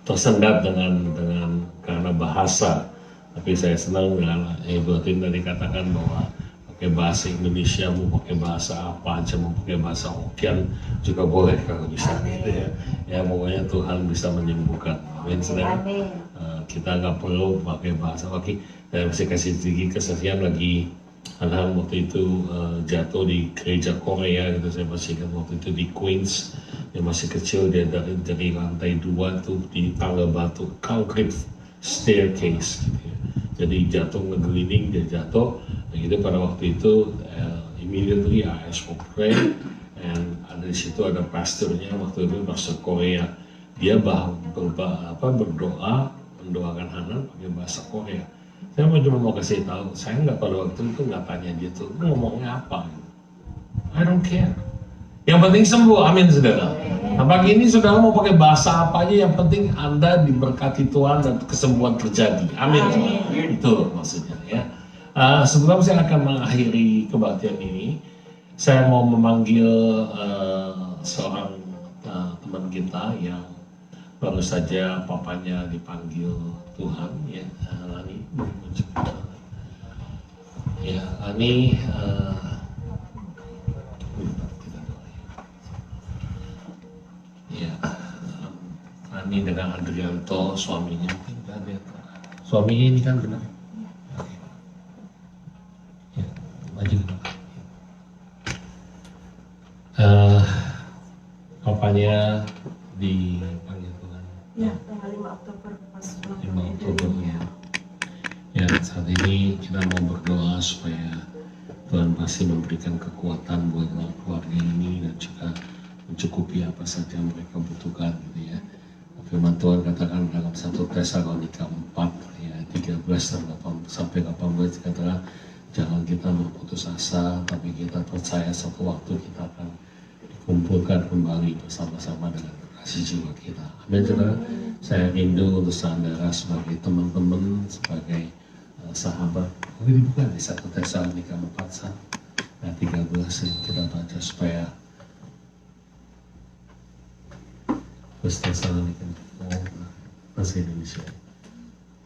B: tersendat dengan karena bahasa, tapi saya senang dengan Ibu Tin tadi katakan bahwa pakai bahasa Indonesia, mau pakai bahasa apa aja, mau pakai bahasa Hokkien juga boleh kalau bisa gitu ya. Ya pokoknya Tuhan bisa menyembuhkan. Amin saudara. Kita nggak perlu pakai bahasa lagi. Saya masih kasih sedikit kesaksian lagi. Anak waktu itu jatuh di gereja Korea gitu. Saya masih ingat waktu itu di Queens. Dia masih kecil, dia dari lantai 2 tuh di tangga batu, concrete staircase gitu ya. Jadi jatuh ngegelinding, dia jatuh. Nah, gitu pada waktu itu immediately I asked for prayer, and ada di situ ada pastornya waktu itu pastor Korea. Dia berdoa mendoakan Hanan pakai bahasa Korea. Saya cuma mau kasih tahu, saya nggak pada waktu itu nggak tanya dia tuh ngomongnya apa. I don't care. Yang penting sembuh, amin saudara. Nah pagi ini saudara mau pakai bahasa apa aja, yang penting Anda diberkati Tuhan dan kesembuhan terjadi, amin. Itu maksudnya ya. Sebelum saya akan mengakhiri kebaktian ini, saya mau memanggil seorang teman kita yang baru saja papanya dipanggil Tuhan ya, Lani. Ya, Lani Lani dengan Adrianto suaminya. Suaminya ini kan benar. Ya, maju. Papanya dipanggil Tuhan.
A: Ya, tanggal 5 Oktober pas
B: 5 Oktober ya. Ya, saat ini kita mau berdoa supaya Tuhan pasti memberikan kekuatan buat keluarga ini dan juga mencukupi apa saja yang mereka butuhkan gitu ya. Firman Tuhan katakan dalam 1 Tesalonika 4 ya 13 sampai 18 katakan jangan kita berputus asa, tapi kita percaya satu waktu kita akan dikumpulkan kembali bersama-sama dengan kasih jiwa kita. Amin saudara. Saya rindu untuk saudara sebagai teman-teman, sebagai sahabat. Mungkin dibuka di 1 Tesalonika 4 ayat 13 kita baca supaya First Tesalonika bahasa Indonesia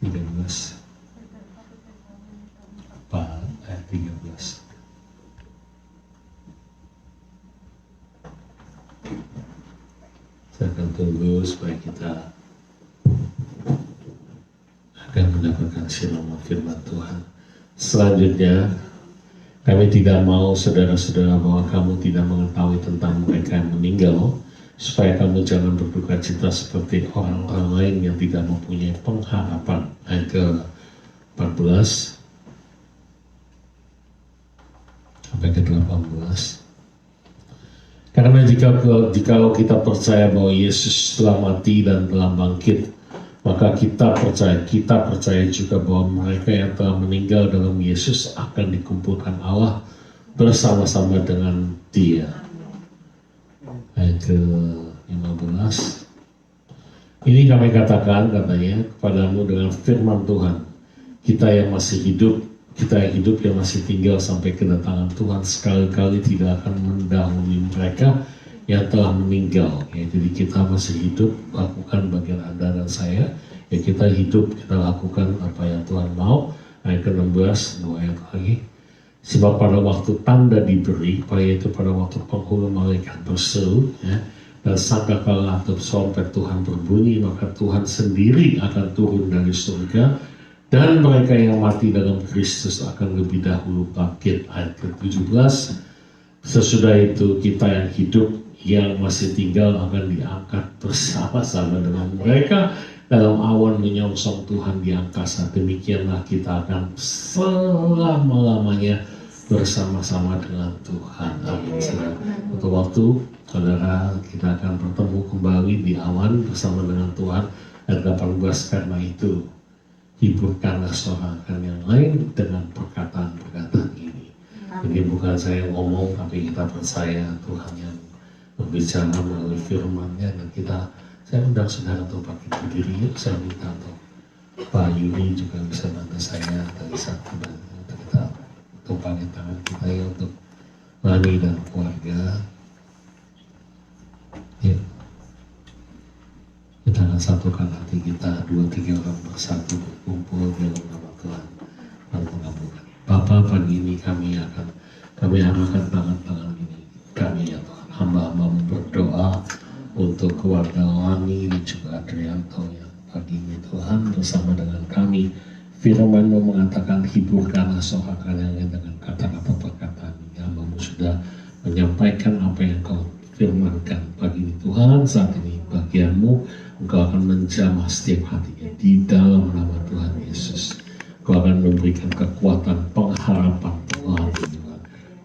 B: 13 ayat 13. Saya akan tunggu supaya kita akan mendapatkan siraman firman Tuhan. Selanjutnya, kami tidak mau saudara-saudara bahwa kamu tidak mengetahui tentang mereka yang meninggal, supaya kamu jangan berduka cita seperti orang-orang lain yang tidak mempunyai pengharapan. Ayat ke-14 sampai ke-18. Karena jika kita percaya bahwa Yesus telah mati dan telah bangkit, maka kita percaya juga bahwa mereka yang telah meninggal dalam Yesus akan dikumpulkan Allah bersama-sama dengan Dia. Ayat ke-15. Ini kami katakan katanya kepadamu dengan firman Tuhan, kita yang masih tinggal sampai kedatangan Tuhan sekali-kali tidak akan mendahului mereka yang telah meninggal. Ya, jadi kita masih hidup, lakukan bagian Anda dan saya. Ya kita hidup, kita lakukan apa yang Tuhan mau. Ayat ke-16, 2 ayat lagi. Sebab pada waktu tanda diberi, yaitu pada waktu penghulu malaikat berseru, ya, dan sangkakala atau trompet Tuhan berbunyi, maka Tuhan sendiri akan turun dari surga, dan mereka yang mati dalam Kristus akan lebih dahulu bangkit. Ayat ke-17. Sesudah itu kita yang hidup, yang masih tinggal akan diangkat bersama-sama dengan mereka dalam awan menyongsong Tuhan di angkasa. Demikianlah kita akan selama-lamanya bersama-sama dengan Tuhan. Amin. Untuk waktu saudara kita akan bertemu kembali di awan bersama dengan Tuhan. Ayat 18. Karena itu hiburkanlah seorang akan yang lain dengan perkataan-perkataan ini. Jadi bukan saya ngomong, tapi kita percaya Tuhan yang berbicara melalui firman-Nya, dan saya undang saudara untuk bangkit berdiri. Saya minta untuk Pak Yuri juga bisa bantu saya dari satu untuk kita tumpangin tangan kita ya untuk Lani dan keluarga. Ya. Kita akan satukan hati kita, 2-3 orang bersatu berkumpul dalam nama Tuhan dan mengabulkan. Bapa, pagi ini kami arahkan tangan-tangan ini kami ya Tuhan, hamba-hamba berdoa untuk keluarga Lani dan juga Adrianto yang pagi ini Tuhan bersama dengan kami. Firman-Mu mengatakan hiburkanlah sohakan yang dengan kata-kata perkataan ini. Hamba-Mu sudah menyampaikan apa yang Kau firmankan pagi ini Tuhan. Saat ini bagian-Mu, Engkau akan menjamah setiap hatinya di dalam nama Tuhan Yesus. Kau akan memberikan kekuatan pengharapan Tuhan,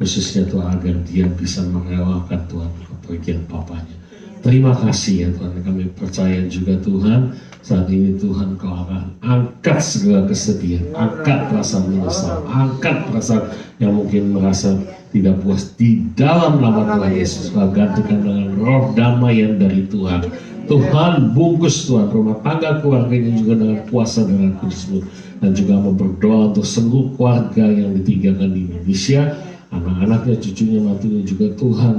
B: khususnya Tuhan agar dia bisa merelakan Tuhan kepergian papanya. Terima kasih ya Tuhan, kami percaya juga Tuhan, saat ini Tuhan Kau akan angkat segala kesedihan, angkat rasa menyesal, angkat perasaan yang mungkin merasa tidak puas di dalam nama Tuhan Yesus. Kau gantikan dengan roh damai yang dari Tuhan. Tuhan bungkus Tuhan rumah tangga keluarganya juga dengan kuasa dengan kudus-Mu, dan juga mau berdoa untuk seluruh keluarga yang ditinggalkan di Indonesia, anak-anaknya, cucunya, mantunya juga Tuhan.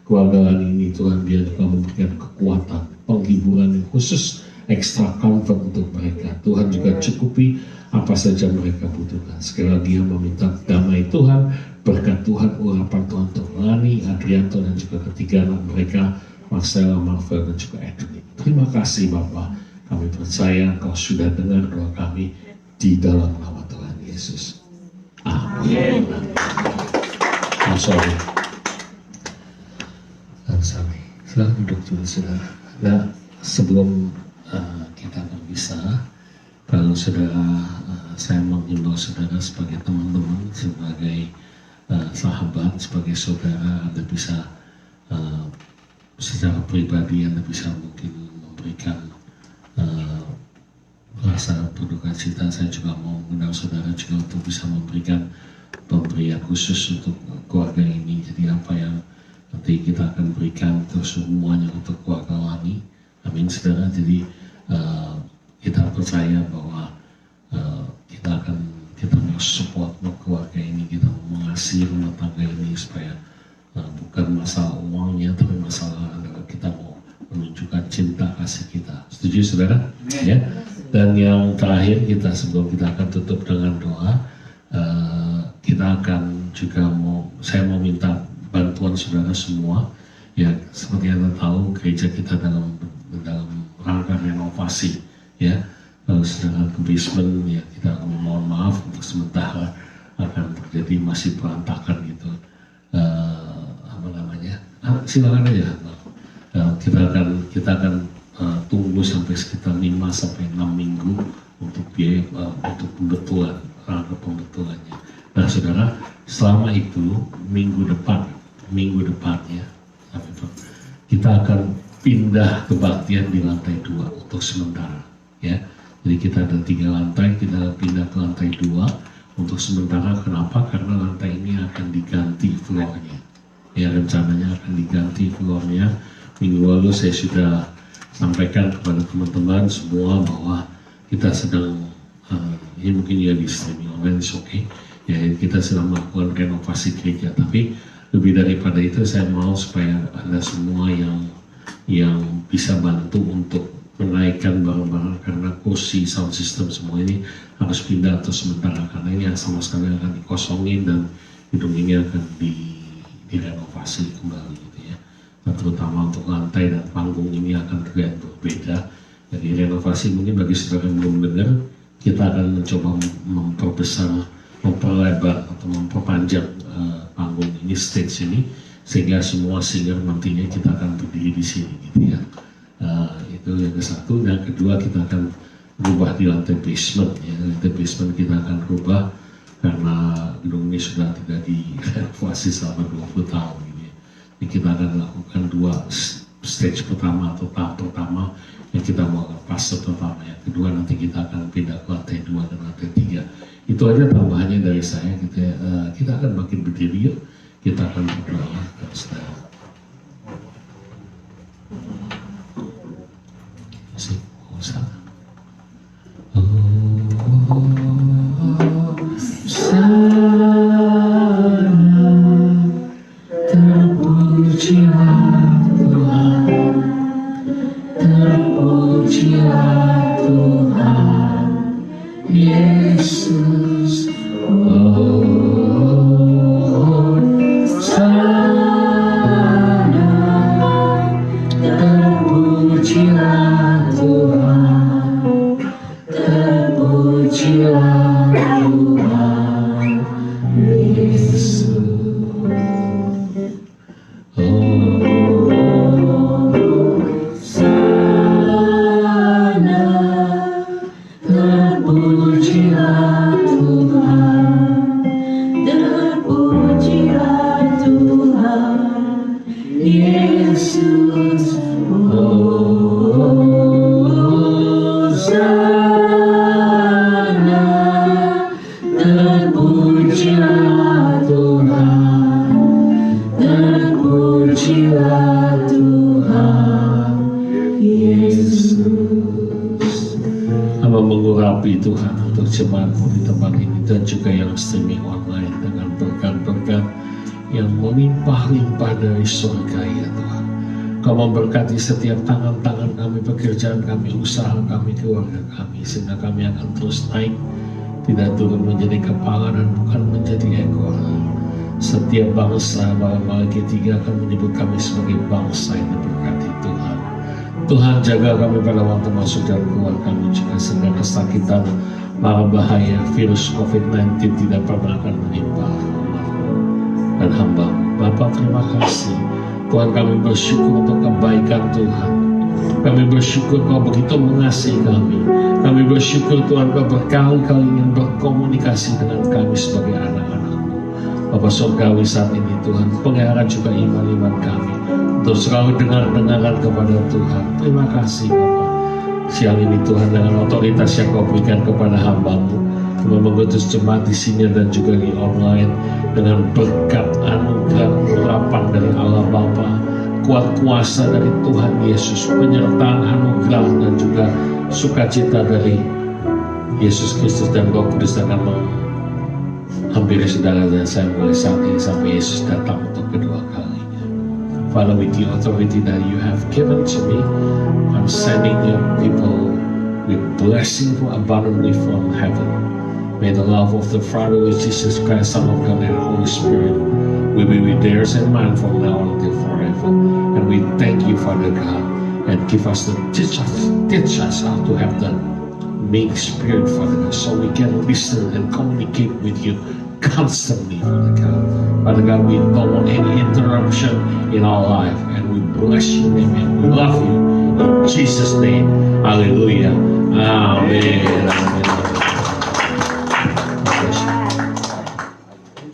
B: Keluarga ini Tuhan, dia juga memberikan kekuatan, penghiburan yang khusus, extra comfort untuk mereka. Tuhan juga cukupi apa saja mereka butuhkan. Sekali lagi yang meminta damai Tuhan, berkat Tuhan, urapan Tuhan untuk Lani, Adrianto, dan juga ketiga anak mereka, Marcella, Marvel, dan juga Edwin. Terima kasih Bapak, kami percaya Kau sudah dengar doa kami di dalam nama Tuhan Yesus. Amin. Sorry. Silahkan duduk dulu saudara. Nah, sebelum kita berpisah, kalau saudara, saya mengimbau saudara sebagai teman-teman, sebagai sahabat, sebagai saudara, Anda bisa secara pribadi Anda bisa mungkin memberikan rasa berduka cita. Saya juga mau mengundang saudara juga untuk bisa memberikan pemberian khusus untuk keluarga ini. Jadi apa yang nanti kita akan berikan itu semuanya untuk keluarga Lani. Amin saudara. Jadi kita percaya bahwa kita mau support keluarga ini, kita mau mengasihi rumah tangga ini supaya bukan masalah uangnya, tapi masalah adalah kita mau menunjukkan cinta kasih kita. Setuju saudara? Ya. Dan yang terakhir sebelum kita akan tutup dengan doa, kita akan juga saya mau minta bantuan saudara semua. Ya, seperti Anda tahu gereja kita dalam rangka renovasi, ya. Kalau saudara ke basement, ya kita mohon maaf untuk sementara akan terjadi masih berantakan gitu. Silakan aja. Kita akan tunggu sampai sekitar 5 sampai 6 minggu untuk biaya untuk pembetulan, rangka pembetulannya. Nah saudara, selama itu minggu depan ya, kita akan pindah kebaktian di lantai 2 untuk sementara ya. Jadi kita ada 3 lantai, kita pindah ke lantai 2 untuk sementara. Kenapa? Karena lantai ini akan diganti floornya. Ya, rencananya akan diganti floornya. Minggu lalu saya sudah sampaikan kepada teman-teman semua bahwa kita sedang ini mungkin ya di streaming online, oke. Ya, kita sedang melakukan renovasi gereja, tapi lebih daripada itu saya mau supaya Anda semua yang bisa bantu untuk menaikkan barang-barang, karena kursi, sound system semua ini harus pindah atau sementara, karena ini yang sama sekali akan dikosongin dan gedung ini akan direnovasi kembali gitu ya. Nah, terutama untuk lantai dan panggung ini akan terlihat berbeda. Jadi renovasi mungkin bagi saudara yang belum dengar, kita akan mencoba memperlebar atau memperpanjang panggung ini, stage ini, sehingga semua singer nantinya kita akan berdiri di sini gitu ya. Itu yang ke satu. Dan kedua, kita akan berubah di lantai basement ya. Lantai basement kita akan rubah karena gedung ini sudah tidak direnovasi selama 20 tahun gitu ya. Jadi kita akan lakukan 2 stage pertama atau tahap pertama yang kita mau fase pertama, yang kedua nanti kita akan pindah ke lantai 2 dan lantai 3. Itu aja tambahannya dari saya gitu ya. Kita akan makin berdiri yuk, kita akan berdoa kepada saudara.
E: Yesus,
B: jemaatmu di tempat ini dan juga yang streaming online dengan berkat-berkat yang melimpah-limpah dari surga ya Tuhan. Kau memberkati setiap tangan-tangan kami, pekerjaan kami, usaha kami, keluarga kami, sehingga kami akan terus naik, tidak turun menjadi kepala dan bukan menjadi ekor. Setiap bangsa, Malaikat 3 akan menyebut kami sebagai bangsa yang diberkati Tuhan. Tuhan jaga kami pada waktu masuk dan keluar kami juga, sehingga kesakitan, mara bahaya, virus COVID-19 tidak pernah akan menimpa dan hamba. Bapa, terima kasih Tuhan, kami bersyukur untuk kebaikan Tuhan. Kami bersyukur Kau begitu mengasihi kami. Kami bersyukur Tuhan Kau berkali-kali ingin berkomunikasi dengan kami sebagai anak-anak-Mu. Bapa surgawi saat ini Tuhan, pelihara juga iman-iman kami untuk selalu dengar-dengaran kepada Tuhan. Terima kasih Bapa. Siang ini Tuhan, dengan otoritas yang Kau berikan kepada hamba-Mu, kami mengutus jemaat di sini dan juga di online dengan berkat anugerah urapan dari Allah Bapa, kuat kuasa dari Tuhan Yesus, penyertaan anugerah dan juga sukacita dari Yesus Kristus dan Roh Kudus akan menghampiri saudara dan saya mulai saat ini sampai Yesus datang untuk kedua kalinya. Father, with the authority that you have given to me, I'm sending your people with blessing abundantly from heaven. May the love of the Father, with Jesus Christ, Son of God, and Holy Spirit will be with theirs and mine from now on until forever. And we thank you, Father God, and give us the teach us how to have the meek spirit, Father God, so we can listen and communicate with you constantly, Father God. Father God, we don't want any interruption in our life, and we bless your name and we love you in Jesus' name. Hallelujah. Amen. Amen.